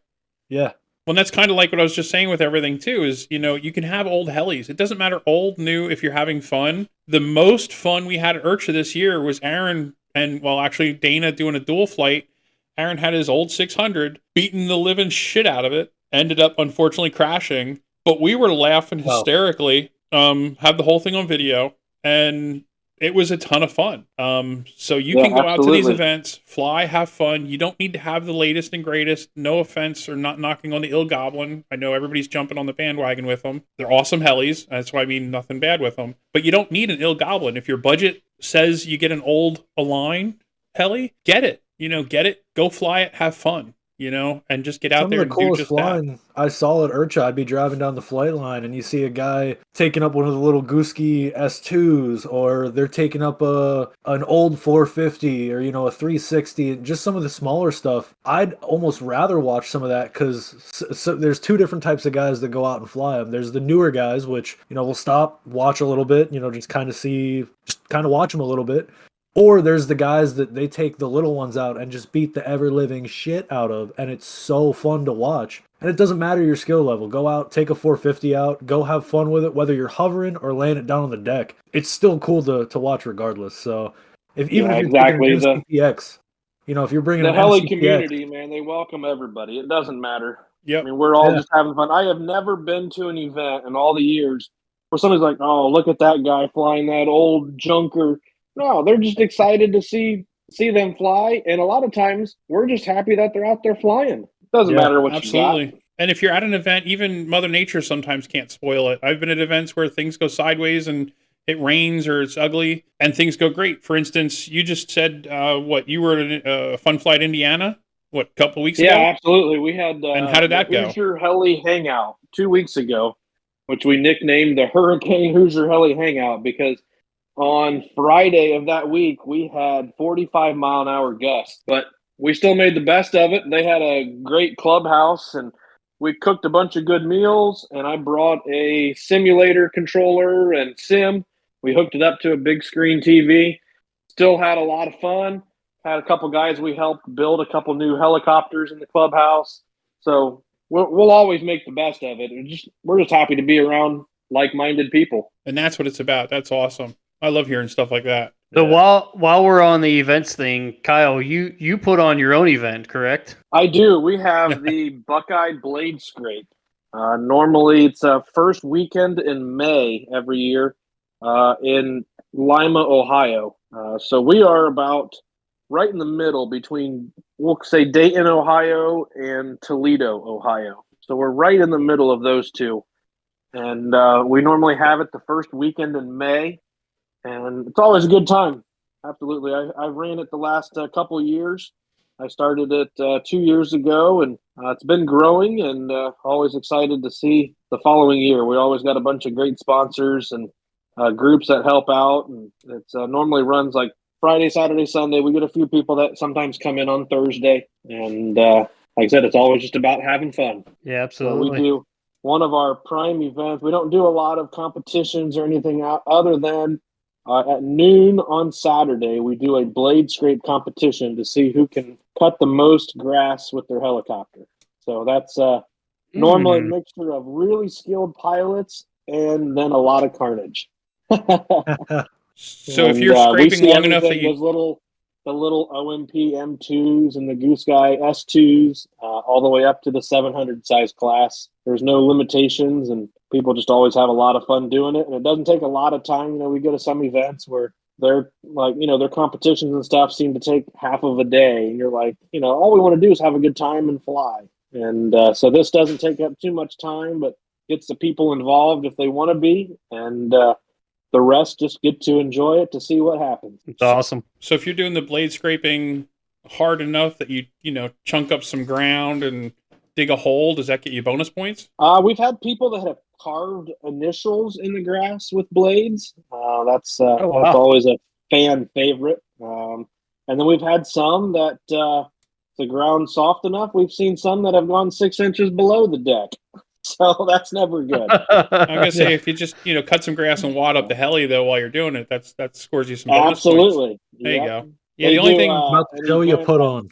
Yeah. Well, that's kind of like what I was just saying with everything too, is, you can have old helis. It doesn't matter old, new, if you're having fun. The most fun we had at IRCHA this year was Aaron and, well, actually Dana doing a dual flight. Aaron had his old 600, beating the living shit out of it, ended up unfortunately crashing, but we were laughing hysterically, had the whole thing on video, and it was a ton of fun. So you can go out to these events, fly, have fun. You don't need to have the latest and greatest. No offense or not knocking on the Il Goblin. I know everybody's jumping on the bandwagon with them. They're awesome helis. That's why I mean nothing bad with them. But you don't need an Il Goblin. If your budget says you get an old Align heli, get it. Get it. Go fly it. Have fun. And just get out there and do just that. I saw at IRCHA, I'd be driving down the flight line and you see a guy taking up one of the little Gooski S2s, or they're taking up an old 450 or, a 360, just some of the smaller stuff. I'd almost rather watch some of that because there's two different types of guys that go out and fly them. There's the newer guys, which, will stop, watch a little bit, just kind of watch them a little bit. Or there's the guys that they take the little ones out and just beat the ever-living shit out of, and it's so fun to watch. And it doesn't matter your skill level. Go out, take a 450 out, go have fun with it, whether you're hovering or laying it down on the deck. It's still cool to watch regardless. So if you're exactly taking MCPX, if you're bringing the an heli MCPX, community, man, they welcome everybody. It doesn't matter. Yep. I mean, we're all just having fun. I have never been to an event in all the years where somebody's like, "Oh, look at that guy flying that old junker." No, they're just excited to see them fly, and a lot of times we're just happy that they're out there flying. It doesn't matter what you got. And if you're at an event, even Mother Nature sometimes can't spoil it. I've been at events where things go sideways and it rains or it's ugly, and things go great. For instance, you just said you were at Fun Flight Indiana, a couple weeks ago? Yeah, absolutely. We had and how did that go? Hoosier Heli Hangout 2 weeks ago, which we nicknamed the Hurricane Hoosier Heli Hangout because on Friday of that week, we had 45-mile-an-hour gusts, but we still made the best of it. They had a great clubhouse, and we cooked a bunch of good meals, and I brought a simulator controller and sim. We hooked it up to a big screen TV. Still had a lot of fun. Had a couple guys we helped build a couple new helicopters in the clubhouse. So we'll always make the best of it. We're just happy to be around like-minded people. And that's what it's about. That's awesome. I love hearing stuff like that. So while we're on the events thing, Kyle, you put on your own event, correct? I do. We have the Buckeye Blade Scrape. Normally, it's a first weekend in May every year in Lima, Ohio. So we are about right in the middle between, we'll say, Dayton, Ohio, and Toledo, Ohio. So we're right in the middle of those two. And we normally have it the first weekend in May. And it's always a good time. Absolutely. I ran it the last couple of years. I started it 2 years ago, and it's been growing, and always excited to see the following year. We always got a bunch of great sponsors and groups that help out. And it normally runs like Friday, Saturday, Sunday. We get a few people that sometimes come in on Thursday. And like I said, it's always just about having fun. Yeah, absolutely. So we do one of our prime events. We don't do a lot of competitions or anything other than at noon on Saturday, we do a blade scrape competition to see who can cut the most grass with their helicopter. So that's normally a mixture of really skilled pilots and then a lot of carnage. So if you're scraping long enough that the little OMP M2s and the Goose Guy S2s, all the way up to the 700 size class, there's no limitations, and people just always have a lot of fun doing it. And it doesn't take a lot of time. We go to some events where they're like, their competitions and stuff seem to take half of a day. And you're like, all we want to do is have a good time and fly. And so this doesn't take up too much time, but gets the people involved if they want to be. And the rest just get to enjoy it to see what happens. It's awesome. So if you're doing the blade scraping hard enough that you chunk up some ground and dig a hole, does that get you bonus points? We've had people that have carved initials in the grass with blades. That's always a fan favorite. And then we've had some that the ground's soft enough. We've seen some that have gone 6 inches below the deck. So that's never good. I'm gonna say if you just cut some grass and wad up the heli though while you're doing it, that scores you some bonus points. Absolutely. There you go. Yeah, They the only do, thing About the show you put on.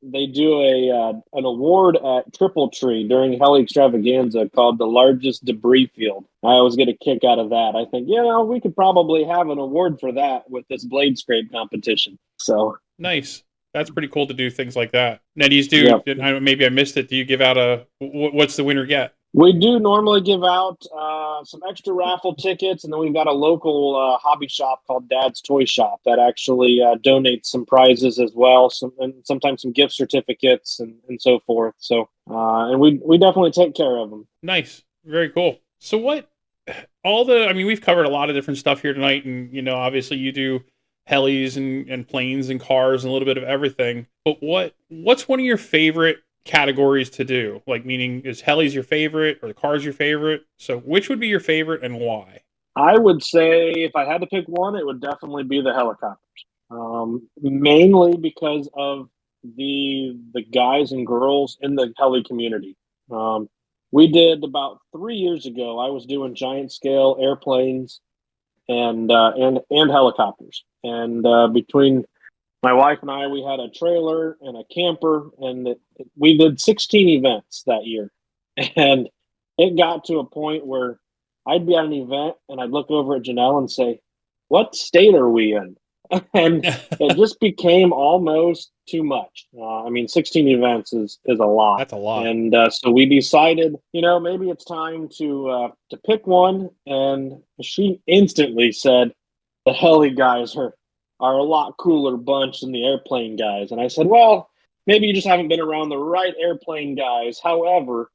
they do an award at Triple Tree during Heli Extravaganza called the largest debris field. I always get a kick out of that. I think we could probably have an award for that with this blade scrape competition. So nice. That's pretty cool to do things like that. Now, do you do? Yeah. Maybe I missed it. Do you give out what's the winner get? We do normally give out some extra raffle tickets, and then we've got a local hobby shop called Dad's Toy Shop that actually donates some prizes as well, and sometimes some gift certificates and so forth. So, and we definitely take care of them. Nice, very cool. So, we've covered a lot of different stuff here tonight, and obviously you do helis and planes and cars and a little bit of everything. But what's one of your favorite categories to do? Like, meaning, is helis your favorite or the cars your favorite? So which would be your favorite and why? I would say if I had to pick one, it would definitely be the helicopters. Mainly because of the guys and girls in the heli community. We did about 3 years ago, I was doing giant scale airplanes and helicopters. And between my wife and I, we had a trailer and a camper, and we did 16 events that year. And it got to a point where I'd be at an event and I'd look over at Janelle and say, "What state are we in?" And it just became almost too much. 16 events is a lot. That's a lot. And so we decided, maybe it's time to pick one. And she instantly said, "The heli guys are a lot cooler bunch than the airplane guys." And I said, "Well, maybe you just haven't been around the right airplane guys. However,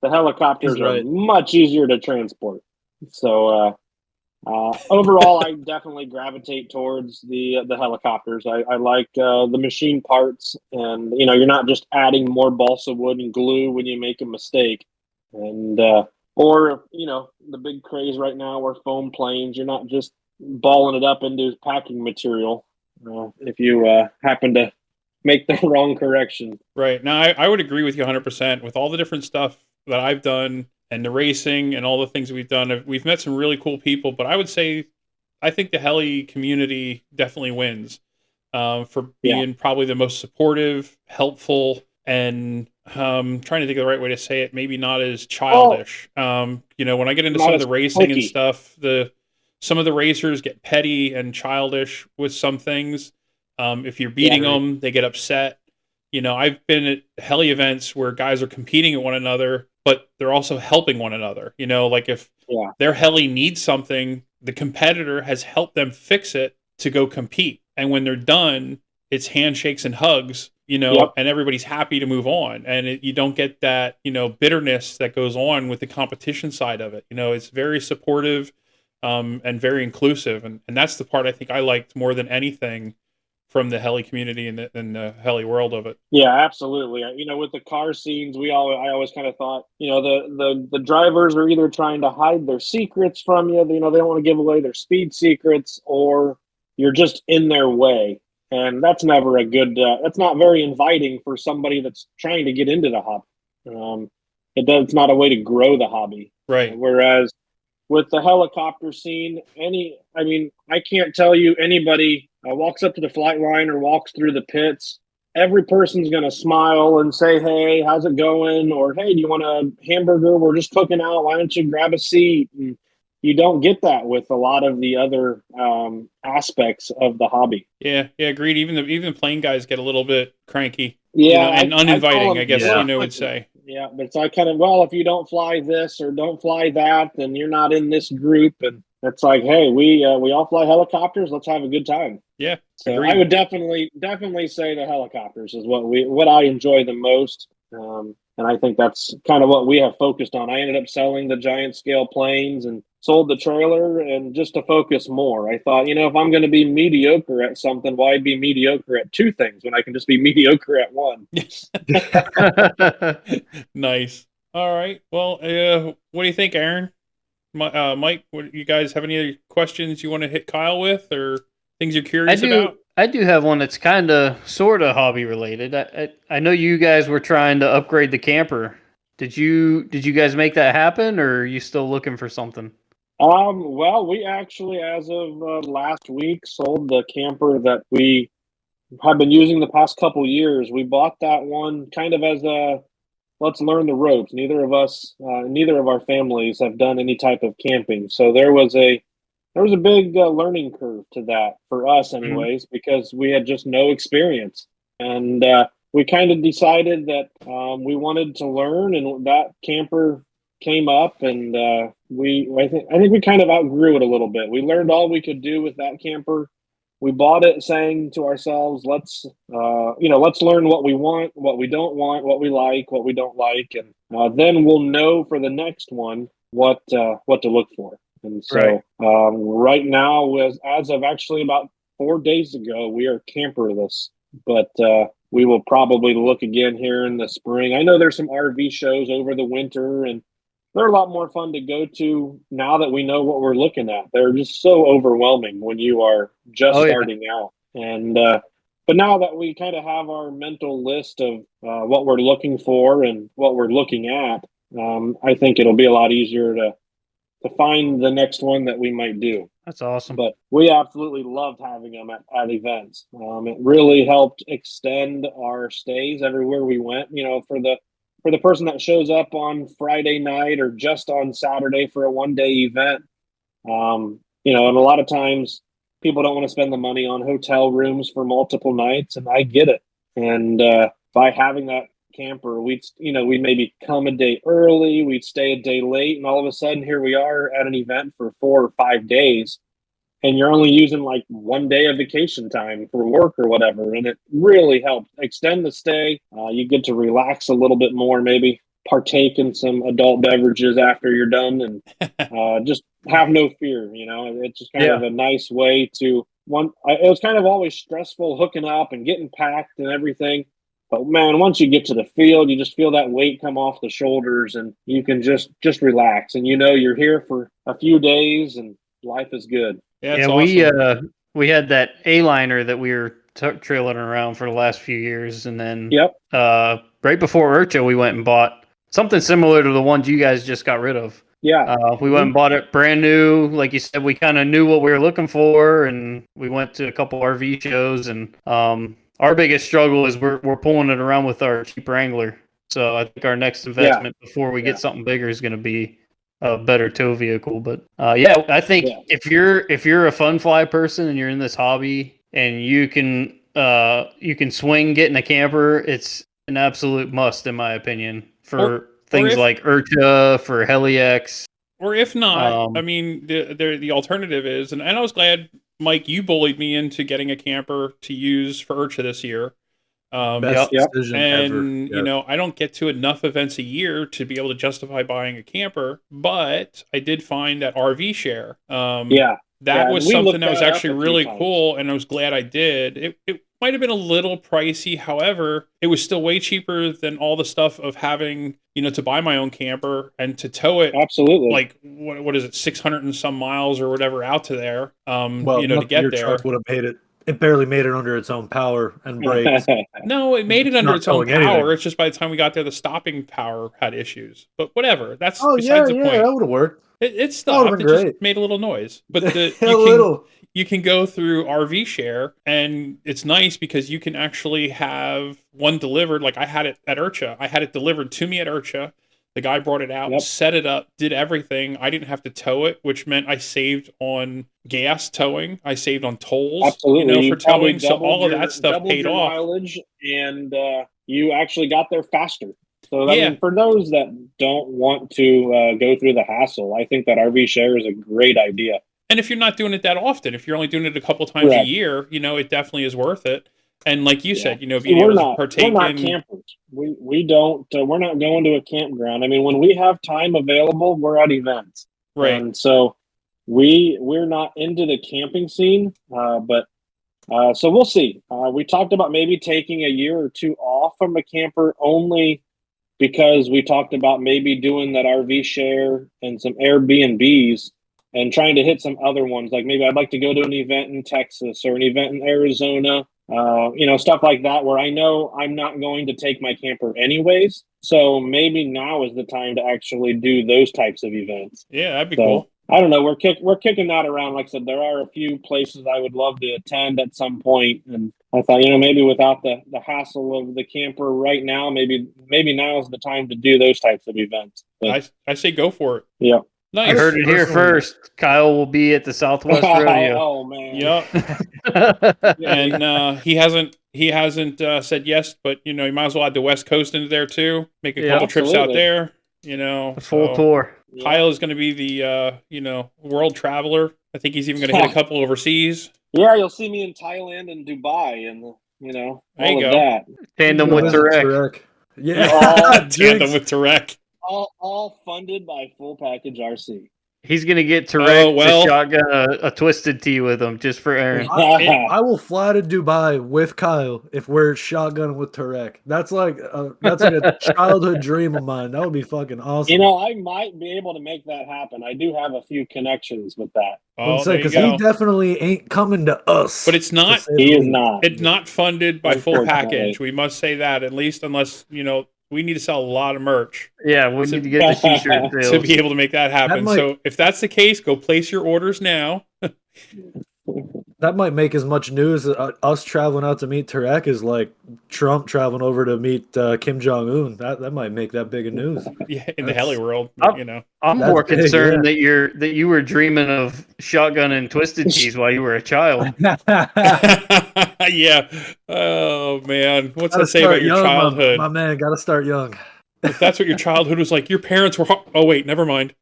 the helicopters are much easier to transport." So overall, I definitely gravitate towards the helicopters. I like the machine parts, and you're not just adding more balsa wood and glue when you make a mistake, and or the big craze right now where foam planes. You're not just balling it up into packing material if you happen to make the wrong correction. Right. Now, I would agree with you 100% with all the different stuff that I've done and the racing and all the things we've done. We've met some really cool people, but I would say I think the heli community definitely wins for being probably the most supportive, helpful, and trying to think of the right way to say it, maybe not as childish. When I get into some of the racing and stuff, some of the racers get petty and childish with some things. If you're beating them, they get upset. I've been at heli events where guys are competing at one another, but they're also helping one another. Like if their heli needs something, the competitor has helped them fix it to go compete. And when they're done, it's handshakes and hugs, and everybody's happy to move on. And you don't get that, bitterness that goes on with the competition side of it. It's very supportive and very inclusive. And that's the part I think I liked more than anything from the heli community and the heli world of it. Yeah, absolutely. With the car scenes, I always kind of thought, the drivers are either trying to hide their secrets from you, they don't want to give away their speed secrets, or you're just in their way. And that's never a good, that's not very inviting for somebody that's trying to get into the hobby. It's not a way to grow the hobby. Right. Whereas with the helicopter scene, I can't tell you anybody walks up to the flight line or walks through the pits. Every person's going to smile and say, "Hey, how's it going?" Or, "Hey, do you want a hamburger? We're just cooking out. Why don't you grab a seat?" And you don't get that with a lot of the other aspects of the hobby. Yeah, agreed. Even the plane guys get a little bit cranky. And uninviting, I guess would say. Yeah, but it's like if you don't fly this or don't fly that, then you're not in this group. And it's like, hey, we all fly helicopters. Let's have a good time. Yeah, so agreed. I would definitely say the helicopters is what I enjoy the most. And I think that's kind of what we have focused on. I ended up selling the giant scale planes and sold the trailer, and just to focus more. I thought, if I'm going to be mediocre at something, why be mediocre at two things when I can just be mediocre at one? Nice. All right. Well, what do you think, Aaron? Mike, you guys have any other questions you want to hit Kyle with, or Things you're curious about? I do have one that's kind of sort of hobby related. I know you guys were trying to upgrade the camper. Did you guys make that happen, or are you still looking for something? Well, we actually, as of last week, sold the camper that we have been using the past couple years. We bought that one kind of as a let's learn the ropes. Neither of our families have done any type of camping, so there was a big learning curve to that for us, anyways, because we had just no experience, and we kind of decided that we wanted to learn, and that camper came up, and I think we kind of outgrew it a little bit. We learned all we could do with that camper. We bought it saying to ourselves, let's learn what we want, what we don't want, what we like, what we don't like, and then we'll know for the next one what to look for. And so right now, as of actually about 4 days ago, we are camperless, but we will probably look again here in the spring. I know there's some RV shows over the winter, and they're a lot more fun to go to now that we know what we're looking at. They're just so overwhelming when you are just starting out. And but now that we kind of have our mental list of what we're looking for and what we're looking at, I think it'll be a lot easier to find the next one that we might do. That's awesome. But we absolutely loved having them at events. It really helped extend our stays everywhere we went. For the person that shows up on Friday night or just on Saturday for a one-day event, and a lot of times people don't want to spend the money on hotel rooms for multiple nights, and I get it. And by having that camper, we'd maybe come a day early, we'd stay a day late, and all of a sudden here we are at an event for 4 or 5 days, and you're only using like one day of vacation time for work or whatever. And it really helped extend the stay. You get to relax a little bit more, maybe partake in some adult beverages after you're done, and just have no fear. It's just kind of a nice way to it was kind of always stressful hooking up and getting packed and everything. But man, once you get to the field, you just feel that weight come off the shoulders, and you can just relax. And you're here for a few days, and life is good. Yeah, awesome. We had that A-liner that we were trailing around for the last few years, and then right before IRCHA, we went and bought something similar to the ones you guys just got rid of. Yeah, we went and bought it brand new. Like you said, we kind of knew what we were looking for, and we went to a couple RV shows. And our biggest struggle is we're pulling it around with our Jeep Wrangler. So I think our next investment before we get something bigger is going to be a better tow vehicle. But I think if you're a fun fly person and you're in this hobby and you can swing getting a camper, it's an absolute must in my opinion for things like IRCHA, for HeliX. Or if not, the alternative is, and I was glad, Mike, you bullied me into getting a camper to use for IRCHA this year. Best decision ever. I don't get to enough events a year to be able to justify buying a camper, but I did find that RV share. That was something that was actually really cool, and I was glad I did. It might have been a little pricey, however, it was still way cheaper than all the stuff of having, to buy my own camper and to tow it. Absolutely. Like, what is it, 600 and some miles or whatever out to there, to get there. Truck would have made it. It barely made it under its own power and brakes. No, it made it under its own power. Anything. It's just by the time we got there, the stopping power had issues. But whatever. That's besides the point. That would have worked. It stopped. It just made a little noise. But you can go through RV share, and it's nice because you can actually have one delivered. Like I had it at IRCHA. I had it delivered to me at IRCHA. The guy brought it out, set it up, did everything. I didn't have to tow it, which meant I saved on gas towing. I saved on tolls, for towing. So all of that stuff paid off. Mileage, and you actually got there faster. So I mean, for those that don't want to go through the hassle, I think that RV share is a great idea. And if you're not doing it that often, if you're only doing it a couple times a year, it definitely is worth it. And like you said, being able to partake we're not campers. We don't. We're not going to a campground. I mean, when we have time available, we're at events, right? And so we're not into the camping scene. But so we'll see. We talked about maybe taking a year or two off from a camper, only because we talked about maybe doing that RV share and some Airbnbs and trying to hit some other ones. Like maybe I'd like to go to an event in Texas or an event in Arizona, stuff like that, where I know I'm not going to take my camper anyways. So maybe now is the time to actually do those types of events. Yeah, that'd be cool. I don't know. We're kicking that around. Like I said, there are a few places I would love to attend at some point, and I thought, maybe without the hassle of the camper right now, maybe now is the time to do those types of events. But, I say go for it. Yeah. Nice. You heard it here first. Kyle will be at the Southwest Rodeo. Oh man. Yep. And he hasn't said yes, but you might as well add the West Coast into there too. Make a couple trips out there. A full tour. Kyle is going to be the world traveler. I think he's even going to hit a couple overseas. Yeah, you'll see me in Thailand and Dubai, and all of that. Tandem with Tarek. Yeah, tandem with Tarek. All funded by Full Package RC. He's gonna get Tarek to shotgun a Twisted Tea with him just for Aaron. I will fly to Dubai with Kyle if we're shotgunning with Tarek. That's like a childhood dream of mine. That would be fucking awesome. I might be able to make that happen. I do have a few connections with that. Because he definitely ain't coming to us. But it's not. He is not. It's not funded by Full Package. We must say that, at least unless we need to sell a lot of merch. Yeah, we need to get the t-shirt sales to be able to make that happen. So if that's the case, go place your orders now. That might make as much news as us traveling out to meet Tarek is like Trump traveling over to meet Kim Jong-un. That might make that big a news. Yeah, in the heli world, I'm more concerned that you were dreaming of shotgun and Twisted Teas while you were a child. Yeah. Oh man, what's that say about your childhood? My man, gotta start young. If that's what your childhood was like, your parents were. Oh wait, never mind.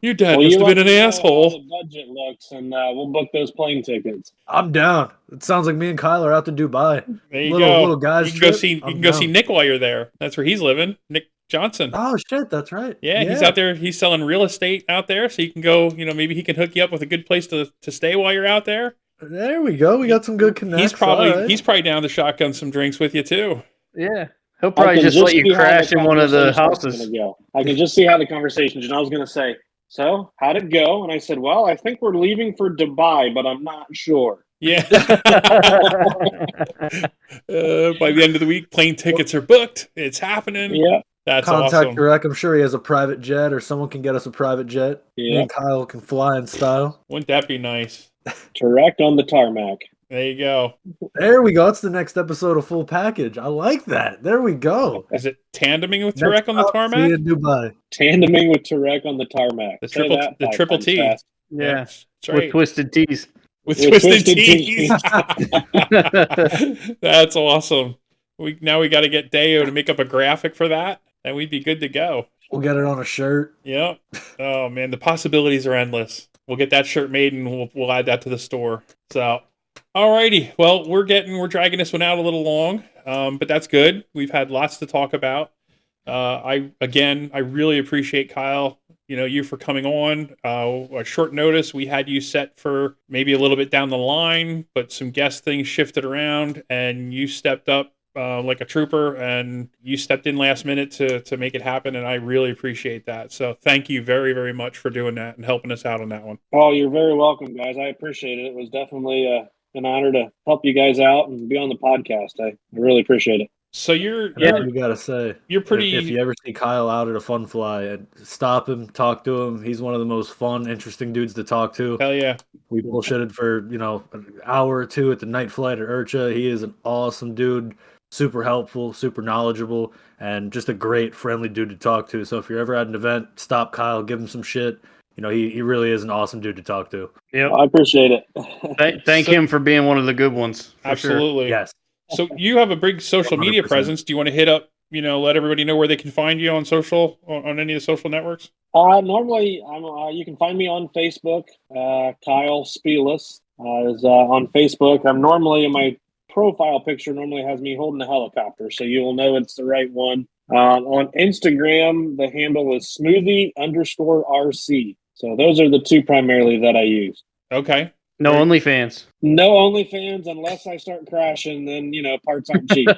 Your dad must have been an asshole. The budget looks, and we'll book those plane tickets. I'm down. It sounds like me and Kyle are out to Dubai. There you go. Little guys. You can go see Nick while you're there. That's where he's living. Nick Johnson. Oh shit, that's right. Yeah, he's out there. He's selling real estate out there, so you can go. Maybe he can hook you up with a good place to stay while you're out there. There we go. We got some good connections. He's probably down to shotgun some drinks with you too. Yeah. He'll probably just let you crash in one of the houses. I can just see how the conversation. And I was going to say, so how'd it go? And I said, well, I think we're leaving for Dubai, but I'm not sure. Yeah. By the end of the week, plane tickets are booked. It's happening. Yeah. That's Contact awesome. Tarek. I'm sure he has a private jet, or someone can get us a private jet. Yeah. Me and Kyle can fly in style. Wouldn't that be nice? Tarek on the tarmac. There you go. There we go. That's the next episode of Full Package. I like that. There we go. Is it tandeming with Tarek on the tarmac? See you in Dubai. Tandeming with Tarek on the tarmac. The triple T. Fast. Yeah. That's right. With Twisted Teas. With Twisted Teas. That's awesome. We got to get Deo to make up a graphic for that, and we'd be good to go. We'll get it on a shirt. Yep. Oh man, the possibilities are endless. We'll get that shirt made and we'll add that to the store. So, alrighty. Well, we're dragging this one out a little long, but that's good. We've had lots to talk about. I really appreciate Kyle. You for coming on. A short notice. We had you set for maybe a little bit down the line, but some guest things shifted around, and you stepped up like a trooper, and you stepped in last minute to make it happen, and I really appreciate that. So thank you very, very much for doing that and helping us out on that one. Oh, you're very welcome, guys. I appreciate it. It was definitely an honor to help you guys out and be on the podcast. I really appreciate it. So you gotta say, you're pretty. If you ever see Kyle out at a fun fly, stop him, talk to him. He's one of the most fun, interesting dudes to talk to. Hell yeah. We bullshitted for an hour or two at the night flight at Urcha. He is an awesome dude. Super helpful, super knowledgeable, and just a great, friendly dude to talk to. So if you're ever at an event, stop Kyle, give him some shit. He really is an awesome dude to talk to. Yeah, I appreciate it. Thank him for being one of the good ones. Absolutely. Sure. Yes. So you have a big social media 100%. Presence. Do you want to hit up, let everybody know where they can find you on any of the social networks? Normally, you can find me on Facebook. Kyle Spieles is on Facebook. I'm normally in my profile picture has me holding a helicopter, so you will know it's the right one. On Instagram, the handle is smoothie_RC. So those are the two primarily that I use. Okay. No OnlyFans. No OnlyFans unless I start crashing. Then parts aren't cheap.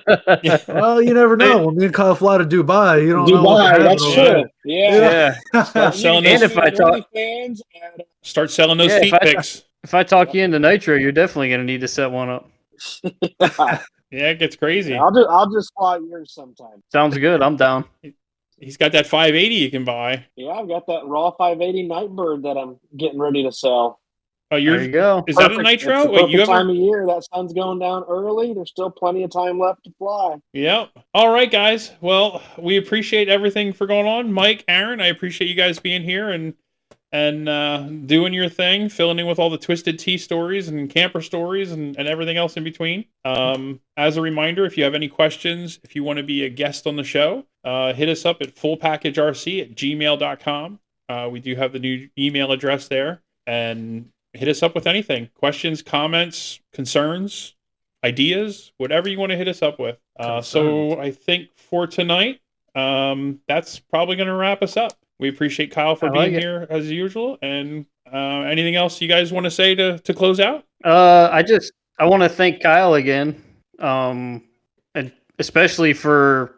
Well, you never know. When me and Kyle fly to Dubai, you don't know what's Dubai, that's happening true. over Yeah. Start selling And those. if I talk, OnlyFans and Start selling those Yeah, feet pics. if I talk you into Nitro, you're definitely going to need to set one up. Yeah, it gets crazy. I'll just fly yours sometime. Sounds good. I'm down. He's got that 580 you can buy. Yeah, I've got that raw 580 Nightbird that I'm getting ready to sell. Oh, There you go. Is that a Perfect. nitro? It's the Wait, perfect time of year. That sun's going down early. There's still plenty of time left to fly. Yep. All right, guys. Well, we appreciate everything for going on. Mike, Aaron, I appreciate you guys being here and doing your thing, filling in with all the Twisted Tea stories and camper stories and everything else in between. As a reminder, if you have any questions, if you want to be a guest on the show, hit us up at fullpackagerc@gmail.com. We do have the new email address there, and hit us up with anything, questions, comments, concerns, ideas, whatever you want to hit us up with. So I think for tonight, that's probably going to wrap us up. We appreciate Kyle for being here as usual. And anything else you guys want to say to close out? I want to thank Kyle again, and especially for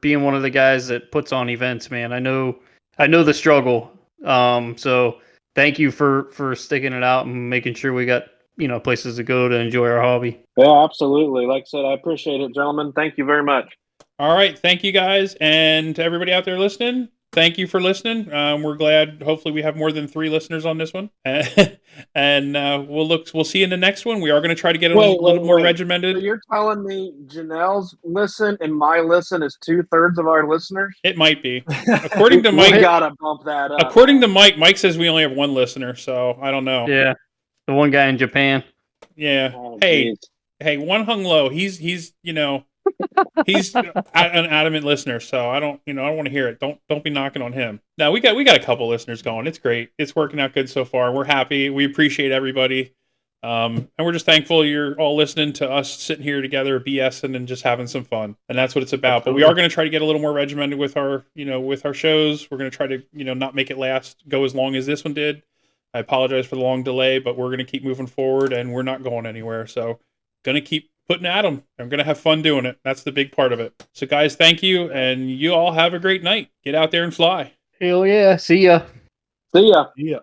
being one of the guys that puts on events, man. I know the struggle. So thank you for sticking it out and making sure we got places to go to enjoy our hobby. Yeah, absolutely. Like I said, I appreciate it, gentlemen. Thank you very much. All right, thank you guys, and to everybody out there listening, thank you for listening. We're glad. Hopefully, we have more than 3 listeners on this one, and we'll see you in the next one. We are going to try to get a little more regimented. So you're telling me Janelle's listen and my listen is 2/3 of our listeners? It might be. According to Mike, we gotta bump that up. According to Mike says we only have 1 listener, so I don't know. Yeah, the one guy in Japan. Yeah. Oh, hey, geez. one hung low. He's he's an adamant listener, so I don't want to hear it. Don't be knocking on him. Now we got a couple listeners going. It's great. It's working out good so far. We're happy. We appreciate everybody. And we're just thankful you're all listening to us sitting here together, BSing and just having some fun. And that's what it's about. Absolutely. But we are going to try to get a little more regimented with our shows. We're going to try to, not make it go as long as this one did. I apologize for the long delay, but we're going to keep moving forward and we're not going anywhere. So going to keep putting at them. I'm going to have fun doing it. That's the big part of it. So guys, thank you. And you all have a great night. Get out there and fly. Hell yeah. See ya. See ya. Yeah.